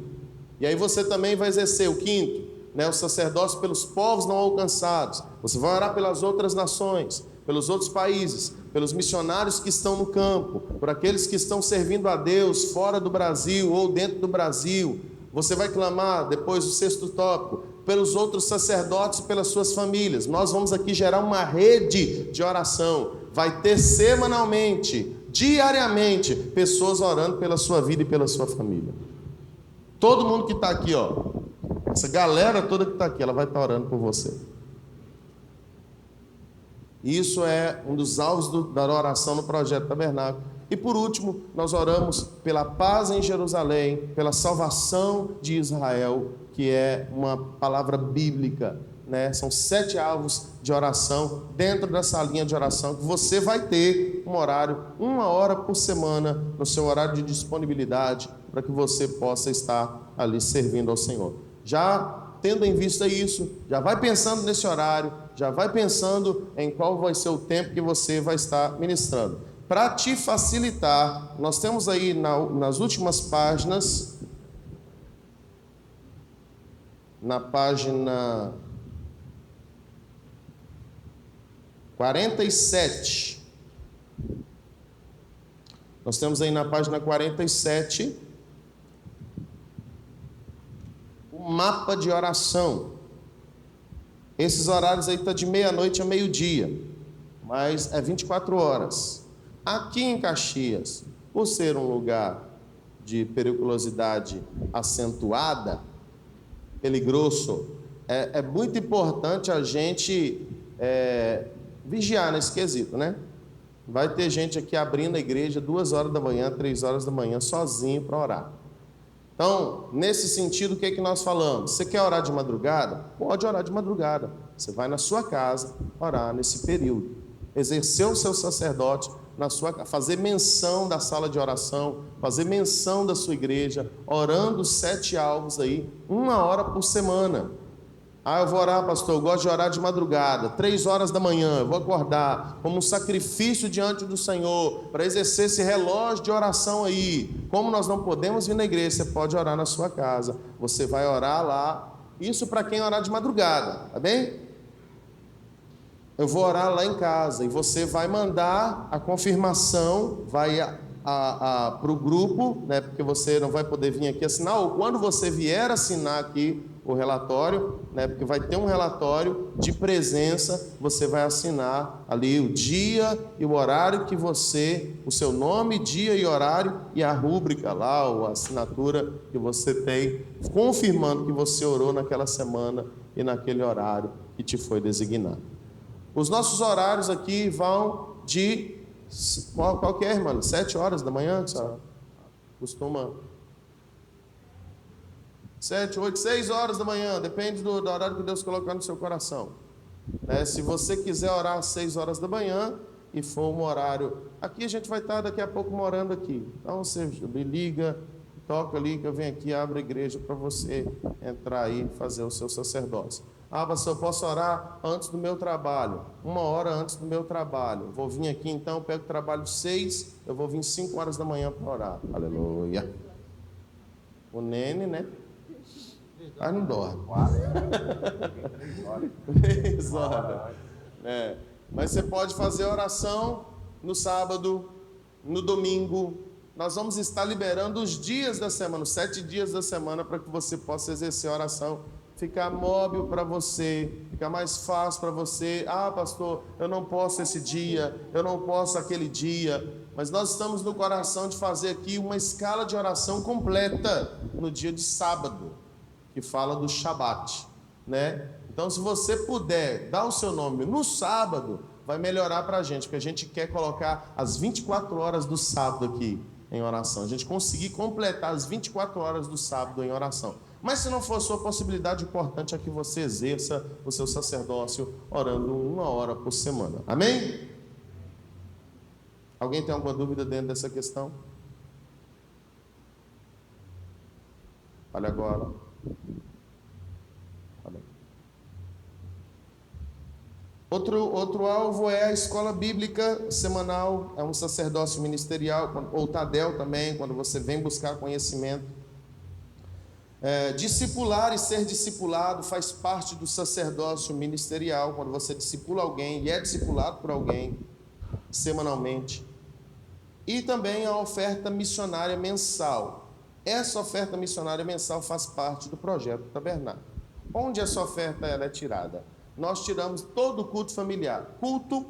E aí você também vai exercer o 5º, o sacerdócio pelos povos não alcançados. Você vai orar pelas outras nações, pelos outros países, pelos missionários que estão no campo, por aqueles que estão servindo a Deus fora do Brasil ou dentro do Brasil. Você vai clamar, depois o 6º tópico, pelos outros sacerdotes e pelas suas famílias. Nós vamos aqui gerar uma rede de oração. Vai ter semanalmente, diariamente, pessoas orando pela sua vida e pela sua família. Todo mundo que está aqui, essa galera toda que está aqui, ela vai estar orando por você. Isso é um dos alvos da oração no projeto Tabernáculo. E por último, nós oramos pela paz em Jerusalém, pela salvação de Israel, que é uma palavra bíblica, São 7 alvos de oração dentro da salinha de oração, que você vai ter um horário, 1 hora por semana, no seu horário de disponibilidade, para que você possa estar ali servindo ao Senhor. Já tendo em vista isso, já vai pensando nesse horário, já vai pensando em qual vai ser o tempo que você vai estar ministrando. Para te facilitar, nós temos aí nas últimas páginas, na página 47, nós temos aí na página 47 o mapa de oração. Esses horários aí estão de meia-noite a meio-dia, mas é 24 horas. Aqui em Caxias, por ser um lugar de periculosidade acentuada, peligroso, é muito importante a gente vigiar nesse quesito, né? Vai ter gente aqui abrindo a igreja 2 horas da manhã, 3 horas da manhã, sozinho para orar. Então, nesse sentido, o que é que nós falamos? Você quer orar de madrugada? Pode orar de madrugada. Você vai na sua casa orar nesse período. Exercer o seu sacerdote na sua casa, fazer menção da sala de oração, fazer menção da sua igreja, orando 7 alvos aí, 1 hora por semana. Eu vou orar, pastor, eu gosto de orar de madrugada, 3 horas da manhã, eu vou acordar como um sacrifício diante do Senhor, para exercer esse relógio de oração aí. Como nós não podemos vir na igreja, você pode orar na sua casa, você vai orar lá, isso para quem orar de madrugada, tá bem? Eu vou orar lá em casa, e você vai mandar a confirmação, vai para o grupo, né, porque você não vai poder vir aqui assinar, ou quando você vier assinar aqui o relatório, né, porque vai ter um relatório de presença, você vai assinar ali o dia e o horário que você, o seu nome, dia e horário, e a rúbrica lá, ou a assinatura que você tem, confirmando que você orou naquela semana e naquele horário que te foi designado. Os nossos horários aqui vão de... Qual que é, irmão? 7 horas da manhã? Costuma... 7, 8, 6 horas da manhã, depende do horário que Deus colocar no seu coração. Né? Se você quiser orar às 6 horas da manhã e for um horário... Aqui a gente vai estar daqui a pouco morando aqui. Então você me liga, toca ali que eu venho aqui, abro a igreja para você entrar aí e fazer o seu sacerdócio. Pastor, eu posso orar antes do meu trabalho, 1 hora antes do meu trabalho. Vou vir aqui então, pego o trabalho 6, eu vou vir 5 horas da manhã para orar. Aleluia. O Nene, né? Mas não dorme. 3 horas. Mas você pode fazer oração no sábado, no domingo. Nós vamos estar liberando os dias da semana, os 7 dias da semana, para que você possa exercer a oração, ficar móvel para você, ficar mais fácil para você. Pastor, eu não posso esse dia, eu não posso aquele dia. Mas nós estamos no coração de fazer aqui uma escala de oração completa no dia de sábado, que fala do Shabat, né? Então, se você puder dar o seu nome no sábado, vai melhorar para a gente, porque a gente quer colocar as 24 horas do sábado aqui em oração. A gente conseguir completar as 24 horas do sábado em oração. Mas se não for a sua possibilidade, o importante é que você exerça o seu sacerdócio orando 1 hora por semana. Amém? Alguém tem alguma dúvida dentro dessa questão? Olha agora. Outro alvo é a escola bíblica semanal, é um sacerdócio ministerial, ou Tadel também, quando você vem buscar conhecimento. Discipular e ser discipulado faz parte do sacerdócio ministerial, quando você discipula alguém e é discipulado por alguém semanalmente. E também a oferta missionária mensal. Essa oferta missionária mensal faz parte do projeto Tabernáculo. Onde essa oferta ela é tirada? Nós tiramos todo o culto familiar. Culto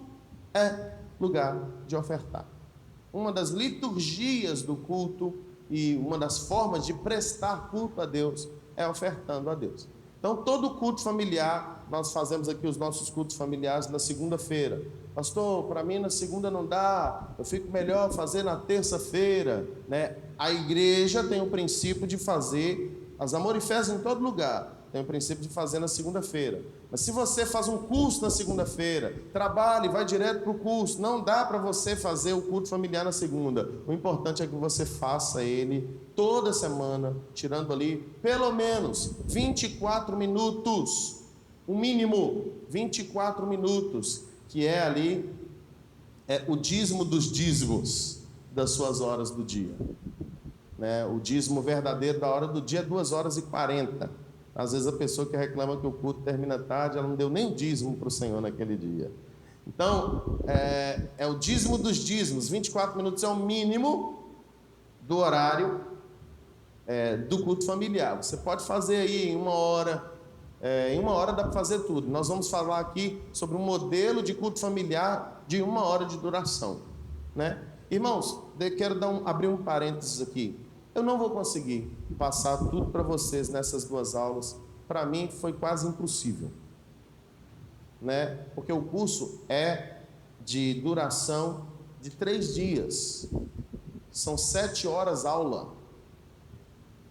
é lugar de ofertar. Uma das liturgias do culto e uma das formas de prestar culto a Deus é ofertando a Deus. Então, todo culto familiar, nós fazemos aqui os nossos cultos familiares na segunda-feira. Pastor, para mim na segunda não dá, eu fico melhor fazer na terça-feira, né? A igreja tem o princípio de fazer as amorifés em todo lugar. Tem o princípio de fazer na segunda-feira. Mas se você faz um curso na segunda-feira, trabalha e vai direto para o curso, não dá para você fazer o culto familiar na segunda. O importante é que você faça ele toda semana, tirando ali pelo menos 24 minutos, o mínimo 24 minutos, que é ali é o dízimo dos dízimos das suas horas do dia. Né? O dízimo verdadeiro da hora do dia é 2h40. Às vezes a pessoa que reclama que o culto termina tarde, ela não deu nem o dízimo para o Senhor naquele dia. Então, é o dízimo dos dízimos. 24 minutos é o mínimo do horário do culto familiar. Você pode fazer aí em 1 hora. Em 1 hora dá para fazer tudo. Nós vamos falar aqui sobre um modelo de culto familiar de 1 hora de duração, né? Irmãos, eu quero abrir um parênteses aqui. Eu não vou conseguir passar tudo para vocês nessas 2 aulas. Para mim foi quase impossível, né? Porque o curso é de duração de 3 dias. São 7 horas aula.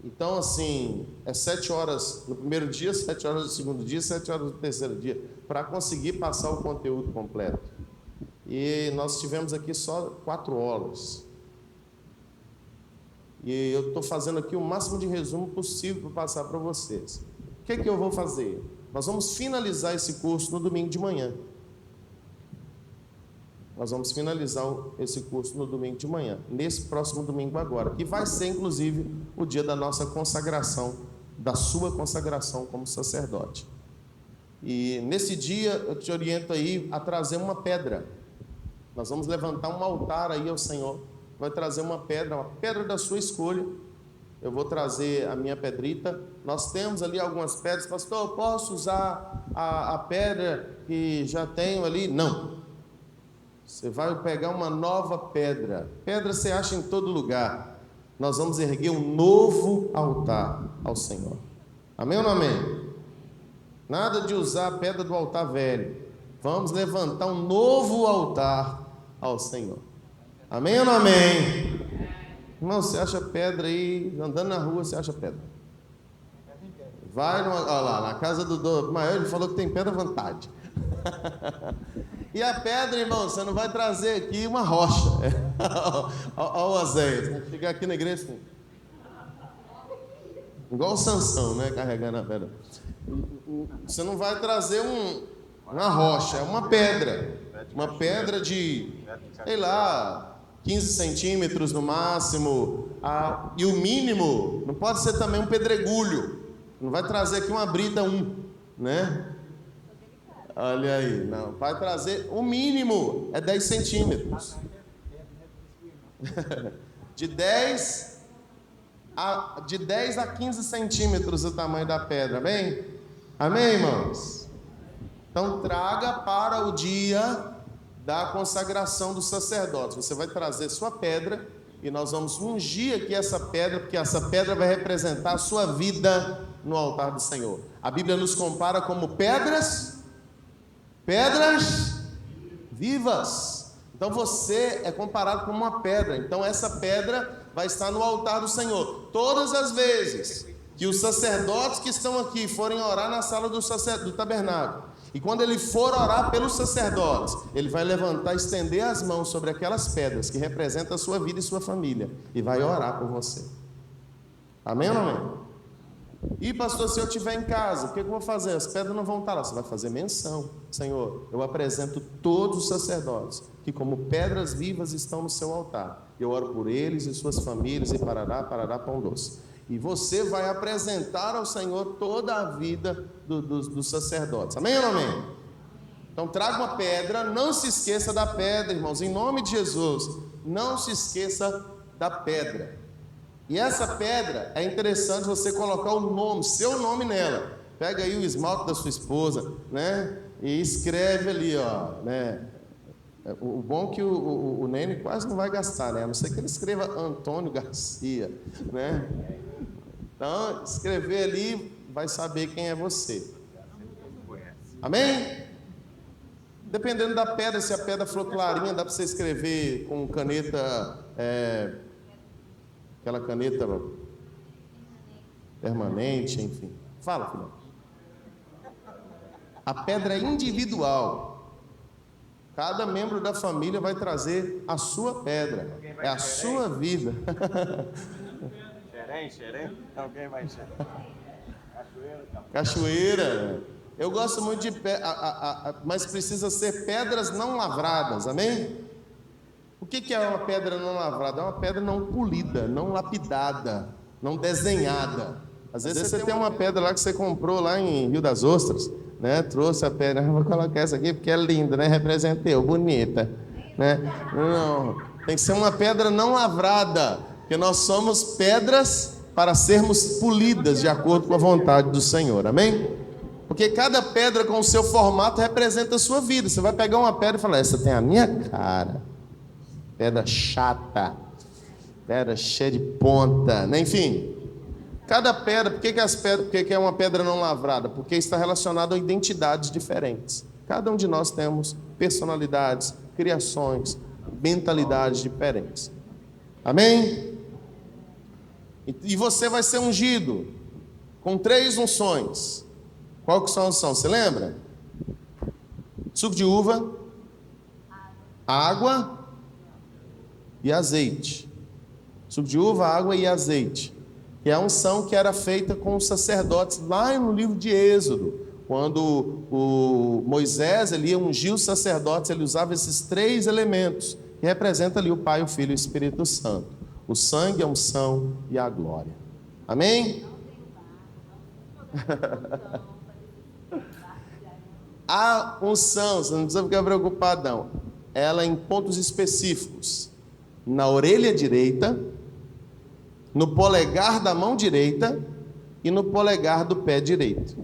Então, assim, é 7 horas no primeiro dia, 7 horas no segundo dia, 7 horas no terceiro dia, para conseguir passar o conteúdo completo. E nós tivemos aqui só 4 horas. E eu estou fazendo aqui o máximo de resumo possível para passar para vocês. O que eu vou fazer? Nós vamos finalizar esse curso no domingo de manhã. Nós vamos finalizar esse curso no domingo de manhã, nesse próximo domingo agora, que vai ser, inclusive, o dia da nossa consagração, da sua consagração como sacerdote. E nesse dia eu te oriento aí a trazer uma pedra. Nós vamos levantar um altar aí ao Senhor. Vai trazer uma pedra da sua escolha. Eu vou trazer a minha pedrita. Nós temos ali algumas pedras. Pastor, eu posso usar a pedra que já tenho ali? Não. Você vai pegar uma nova pedra. Pedra você acha em todo lugar. Nós vamos erguer um novo altar ao Senhor. Amém ou não amém? Nada de usar a pedra do altar velho. Vamos levantar um novo altar ao Senhor. Amém ou não amém? Irmão, você acha pedra aí, andando na rua, você acha pedra. Vai, olha lá, na casa do maior, ele falou que tem pedra à vontade. E a pedra, irmão, você não vai trazer aqui uma rocha. Olha o Oséias, chegar aqui na igreja assim. Igual o Sansão, né, carregando a pedra. Você não vai trazer uma rocha, é uma pedra. Uma pedra de, sei lá, 15 centímetros no máximo. E o mínimo, não pode ser também um pedregulho. Não vai trazer aqui uma brita 1, né? Olha aí, não. Vai trazer, o mínimo é 10 centímetros. De 10 a 15 centímetros o tamanho da pedra, amém? Amém, irmãos? Então, traga para o dia da consagração dos sacerdotes. Você vai trazer sua pedra e nós vamos ungir aqui essa pedra, porque essa pedra vai representar a sua vida no altar do Senhor. A Bíblia nos compara como pedras vivas. Então você é comparado como uma pedra. Então essa pedra vai estar no altar do Senhor. Todas as vezes que os sacerdotes que estão aqui forem orar na sala do tabernáculo, e quando ele for orar pelos sacerdotes, ele vai levantar e estender as mãos sobre aquelas pedras que representam a sua vida e sua família, e vai orar por você. Amém ou não amém? E pastor, se eu estiver em casa, o que eu vou fazer? As pedras não vão estar lá. Você vai fazer menção. Senhor, eu apresento todos os sacerdotes que como pedras vivas estão no seu altar. Eu oro por eles e suas famílias e parará, pão doce. E você vai apresentar ao Senhor toda a vida dos sacerdotes. Amém ou não amém? Então traga uma pedra, não se esqueça da pedra, irmãos. Em nome de Jesus, não se esqueça da pedra. E essa pedra, é interessante você colocar o nome, seu nome nela. Pega aí o esmalte da sua esposa, né? E escreve ali, ó, né? O bom é que o Nene quase não vai gastar, né? A não ser que ele escreva Antônio Garcia, né? Então, escrever ali, vai saber quem é você. Amém? Dependendo da pedra, se a pedra for clarinha, dá para você escrever com caneta... aquela caneta permanente, enfim. Fala, filho. A pedra é individual. Cada membro da família vai trazer a sua pedra. É a sua vida. Xerém? Alguém vai xerém? Cachoeira. Eu gosto muito de pedra, mas precisa ser pedras não lavradas, amém? que é uma pedra não lavrada? É uma pedra não polida, não lapidada, não desenhada. Às vezes você tem uma pedra lá que você comprou lá em Rio das Ostras, né? Trouxe a pedra, vou colocar essa aqui porque é linda, né? Representa eu, bonita, né? Não, tem que ser uma pedra não lavrada, porque nós somos pedras para sermos polidas de acordo com a vontade do Senhor, amém? Porque cada pedra com o seu formato representa a sua vida. Você vai pegar uma pedra e falar, essa tem a minha cara, pedra chata, pedra cheia de ponta, né? Enfim, cada pedra, por que é uma pedra não lavrada? Porque está relacionado a identidades diferentes. Cada um de nós temos personalidades, criações, mentalidades diferentes. Amém? E você vai ser ungido com 3 unções. Qual que são as unções? Você lembra? Suco de uva, água e azeite. Suco de uva, água e azeite. Que é a unção que era feita com os sacerdotes lá no livro de Êxodo. Quando o Moisés ele ia ungir os sacerdotes, ele usava esses 3 elementos, que representam ali o Pai, o Filho e o Espírito Santo. O sangue, a unção e a glória. Amém? A unção, você não precisa ficar preocupadão, ela é em pontos específicos. Na orelha direita, no polegar da mão direita e no polegar do pé direito.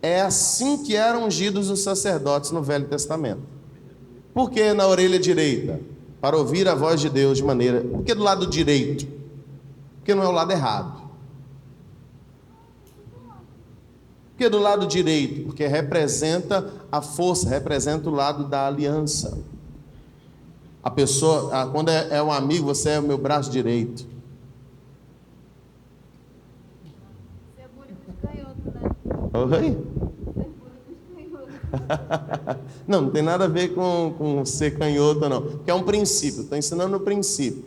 É assim que eram ungidos os sacerdotes no Velho Testamento. Por que na orelha direita? Para ouvir a voz de Deus de maneira... Por que do lado direito? Porque não é o lado errado. Por que do lado direito? Porque representa a força, representa o lado da aliança. A pessoa, quando é um amigo, você é o meu braço direito. Você é bonito de canhoto, né? Oi? Não tem nada a ver com ser canhoto, não. Porque é um princípio, estou ensinando o princípio.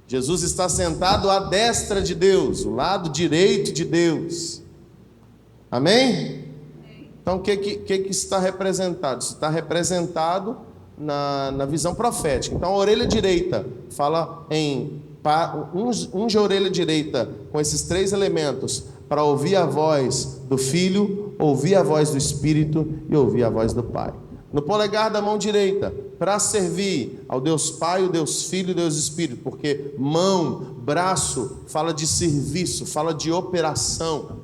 Jesus está sentado à destra de Deus, o lado direito de Deus. Amém? Então, o que está representado? Isso está representado na visão profética. Então, a orelha direita fala unge a orelha direita com esses 3 elementos para ouvir a voz do Filho, ouvir a voz do Espírito e ouvir a voz do Pai. No polegar da mão direita, para servir ao Deus Pai, o Deus Filho e o Deus Espírito, porque mão, braço, fala de serviço, fala de operação.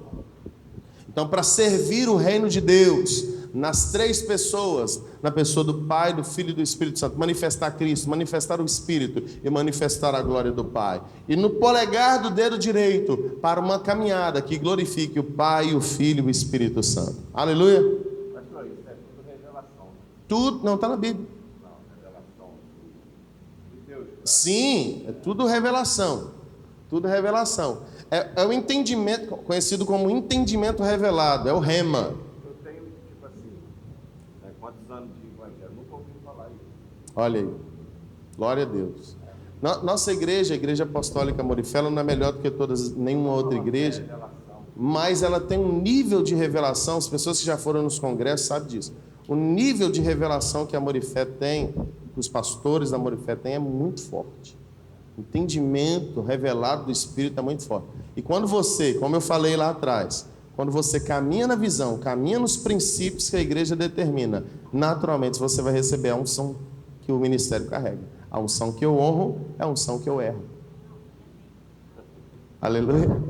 Então, para servir o reino de Deus, nas 3 pessoas, na pessoa do Pai, do Filho e do Espírito Santo, manifestar Cristo, manifestar o Espírito e manifestar a glória do Pai. E no polegar do dedo direito, para uma caminhada que glorifique o Pai, o Filho e o Espírito Santo. Aleluia. Pastor, isso é tudo revelação. Tudo, não está na Bíblia. Não, revelação de Deus. Sim, é tudo revelação. Tudo revelação. É o entendimento, conhecido como entendimento revelado, é o rema. Eu tenho, tipo assim, quantos anos de evangelho? Nunca ouvi falar isso. Olha aí, glória a Deus. Nossa igreja, a Igreja Apostólica Morifé, não é melhor do que nenhuma outra igreja, mas ela tem um nível de revelação, as pessoas que já foram nos congressos sabem disso. O nível de revelação que a Morifé tem, que os pastores da Morifé têm, é muito forte. O entendimento revelado do Espírito é muito forte. E quando você, como eu falei lá atrás, quando você caminha na visão, caminha nos princípios que a igreja determina, naturalmente você vai receber a unção que o ministério carrega. A unção que eu honro é a unção que eu erro. Aleluia.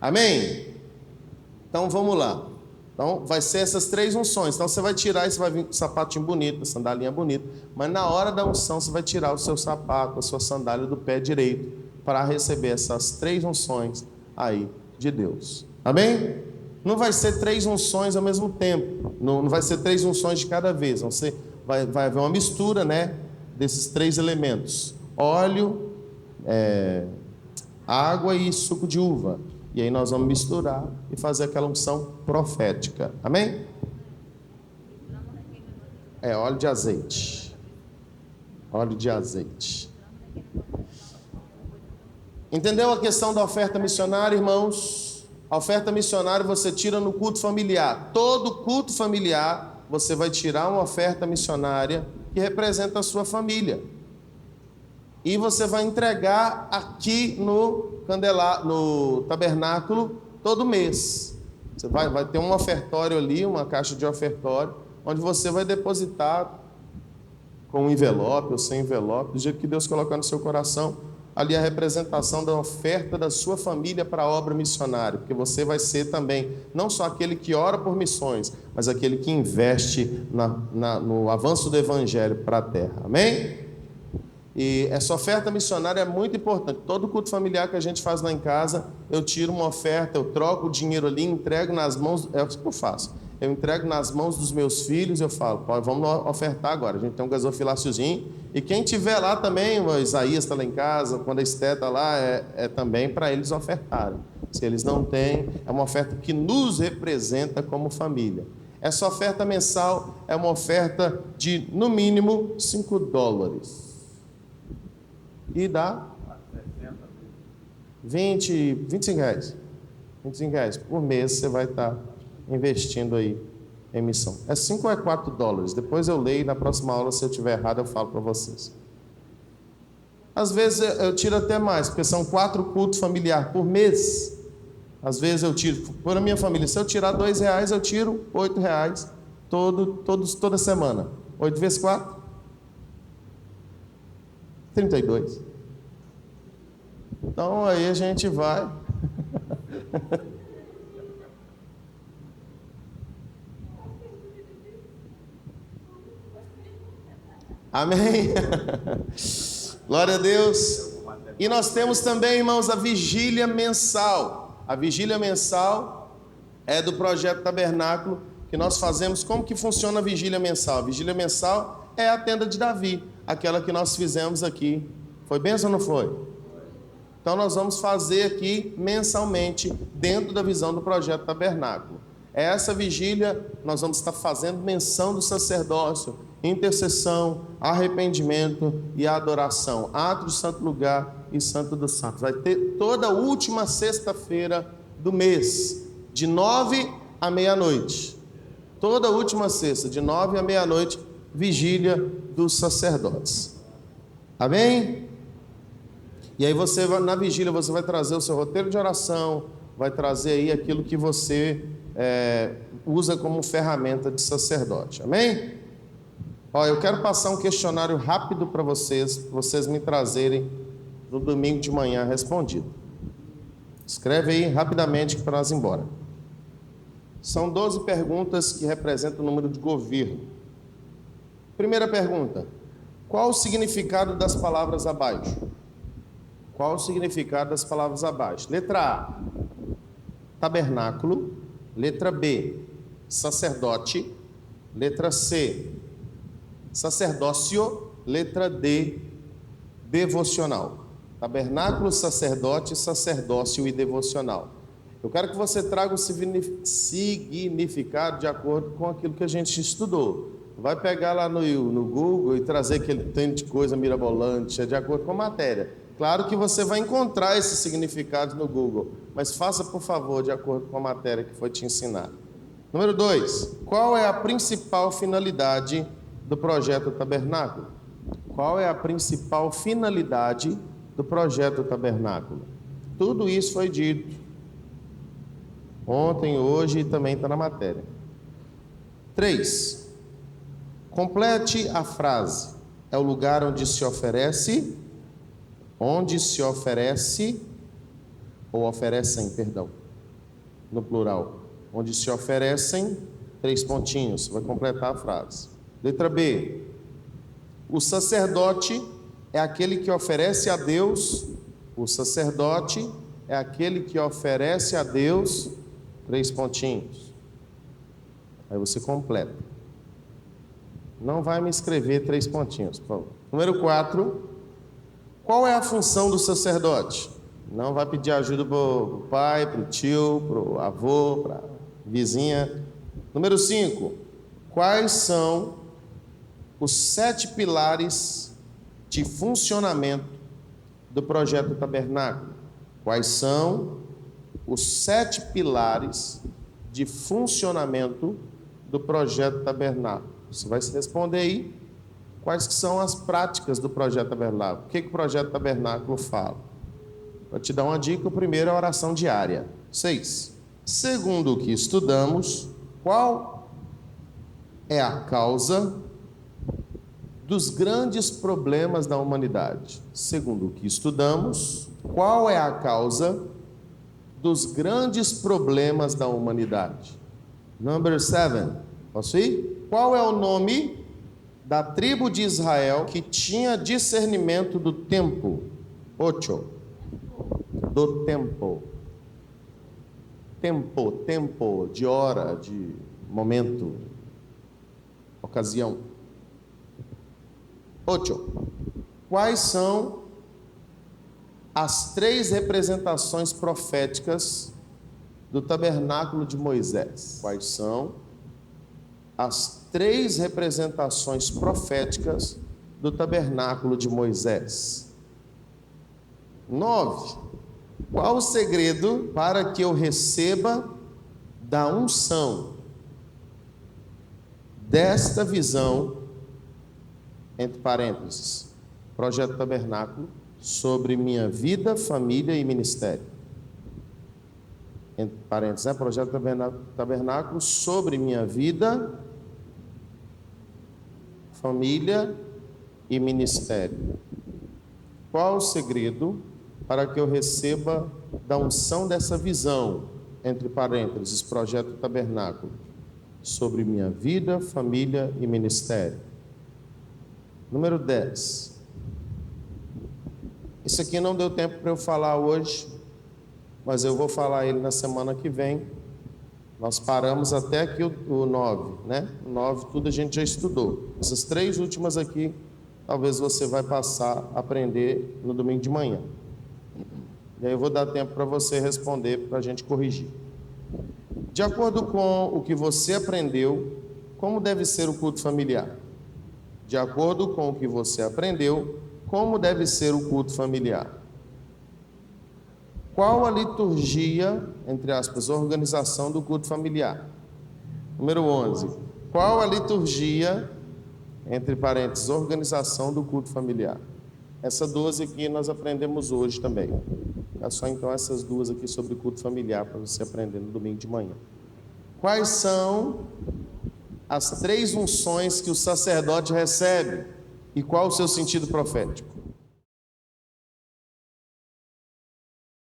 Amém? Então vamos lá. Então vai ser essas 3 unções. Então você vai tirar e você vai vir com o sapatinho bonito, a sandalinha bonita. Mas na hora da unção você vai tirar o seu sapato, a sua sandália do pé direito, para receber essas 3 unções aí de Deus. Amém? Não vai ser 3 unções ao mesmo tempo. Não vai ser 3 unções de cada vez. Vai haver uma mistura, né, desses 3 elementos: óleo, água e suco de uva. E aí nós vamos misturar e fazer aquela unção profética. Amém? Óleo de azeite. Óleo de azeite. Entendeu a questão da oferta missionária, irmãos? A oferta missionária você tira no culto familiar. Todo culto familiar você vai tirar uma oferta missionária que representa a sua família. E você vai entregar aqui no tabernáculo todo mês. Você vai ter um ofertório ali, uma caixa de ofertório, onde você vai depositar com um envelope ou sem envelope, do jeito que Deus colocar no seu coração, ali a representação da oferta da sua família para a obra missionária, porque você vai ser também, não só aquele que ora por missões, mas aquele que investe no avanço do evangelho para a terra, amém? E essa oferta missionária é muito importante. Todo culto familiar que a gente faz lá em casa, eu tiro uma oferta, eu troco o dinheiro ali, entrego nas mãos, é o que eu faço. Eu entrego nas mãos dos meus filhos, eu falo, vamos ofertar agora. A gente tem um gasofiláciozinho. E quem tiver lá também, o Isaías está lá em casa, quando a Esté está lá, é também para eles ofertarem. Se eles não têm, é uma oferta que nos representa como família. Essa oferta mensal é uma oferta de, no mínimo, $5. E dá 25 reais. 25 reais por mês você vai estar investindo aí em missão. É 5 ou é $4? Depois eu leio e na próxima aula, se eu estiver errado, eu falo para vocês. Às vezes eu tiro até mais, porque são 4 cultos familiares por mês. Às vezes eu tiro, por a minha família, se eu tirar R$2, eu tiro R$8 toda semana. 8 vezes 4? 32. Então aí a gente vai. Amém? Glória a Deus. E nós temos também, irmãos, a vigília mensal. A vigília mensal é do projeto Tabernáculo que nós fazemos. Como que funciona a vigília mensal? A vigília mensal é a tenda de Davi, aquela que nós fizemos aqui. Foi bênção ou não foi? Então nós vamos fazer aqui mensalmente, dentro da visão do projeto Tabernáculo. Essa vigília nós vamos estar fazendo menção do sacerdócio, intercessão, arrependimento e adoração. Ato do santo lugar e santo dos santos. Vai ter toda a última sexta-feira do mês, de 9 à meia-noite. Toda a última sexta, de 9 à meia-noite, vigília dos sacerdotes. Amém? E aí você vai, na vigília, você vai trazer o seu roteiro de oração, vai trazer aí aquilo que você usa como ferramenta de sacerdote. Amém? Ó, eu quero passar um questionário rápido para vocês me trazerem no domingo de manhã respondido. Escreve aí rapidamente para nós ir embora. São 12 perguntas que representam o número de governo. Primeira pergunta: qual o significado das palavras abaixo? Qual o significado das palavras abaixo? Letra A, tabernáculo. Letra B, sacerdote. Letra C, sacerdócio. Letra D, devocional. Tabernáculo, sacerdote, sacerdócio e devocional. Eu quero que você traga o significado de acordo com aquilo que a gente estudou. Vai pegar lá no Google e trazer aquele tanto de coisa mirabolante, de acordo com a matéria. Claro que você vai encontrar esses significados no Google, mas faça, por favor, de acordo com a matéria que foi te ensinada. Número 2. Qual é a principal finalidade do projeto Tabernáculo? Qual é a principal finalidade do projeto Tabernáculo? Tudo isso foi dito ontem, hoje e também está na matéria. 3. Complete a frase. É o lugar onde se oferece, ou oferecem, perdão, no plural. Onde se oferecem, 3 pontinhos, vai completar a frase. Letra B. O sacerdote é aquele que oferece a Deus. O sacerdote é aquele que oferece a Deus, 3 pontinhos. Aí você completa. Não vai me escrever 3 pontinhos, por favor. Número 4. Qual é a função do sacerdote? Não vai pedir ajuda para o pai, para o tio, para o avô, para a vizinha. Número 5. Quais são os 7 pilares de funcionamento do projeto Tabernáculo? Quais são os 7 pilares de funcionamento do projeto Tabernáculo? Você vai se responder aí quais que são as práticas do projeto Tabernáculo. O que o projeto Tabernáculo fala? Vou te dar uma dica. O primeiro é a oração diária. 6. Segundo o que estudamos, qual é a causa dos grandes problemas da humanidade? Segundo o que estudamos, qual é a causa dos grandes problemas da humanidade? Number 7. Posso ir? Qual é o nome da tribo de Israel que tinha discernimento do tempo? 8. Do tempo. Tempo, de hora, de momento, ocasião. 8. Quais são as 3 representações proféticas do tabernáculo de Moisés? Quais são as 3 representações proféticas do tabernáculo de Moisés? 9. Qual o segredo para que eu receba da unção desta visão, entre parênteses, projeto tabernáculo, sobre minha vida, família e ministério? Entre parênteses, né? Projeto tabernáculo sobre minha vida, família e ministério. Qual o segredo para que eu receba da unção dessa visão, entre parênteses, projeto tabernáculo, sobre minha vida, família e ministério? Número 10. Isso aqui não deu tempo para eu falar hoje, mas eu vou falar ele na semana que vem. Nós paramos até aqui o 9, né? O 9 tudo a gente já estudou. Essas 3 últimas aqui, talvez você vai passar a aprender no domingo de manhã. E aí eu vou dar tempo para você responder, para a gente corrigir. De acordo com o que você aprendeu, como deve ser o culto familiar? De acordo com o que você aprendeu, como deve ser o culto familiar? Qual a liturgia, entre aspas, organização do culto familiar? Número 11. Qual a liturgia, entre parênteses, organização do culto familiar? Essa 12 aqui nós aprendemos hoje também. É só então essas 2 aqui sobre culto familiar para você aprender no domingo de manhã. Quais são as 3 unções que o sacerdote recebe e qual o seu sentido profético?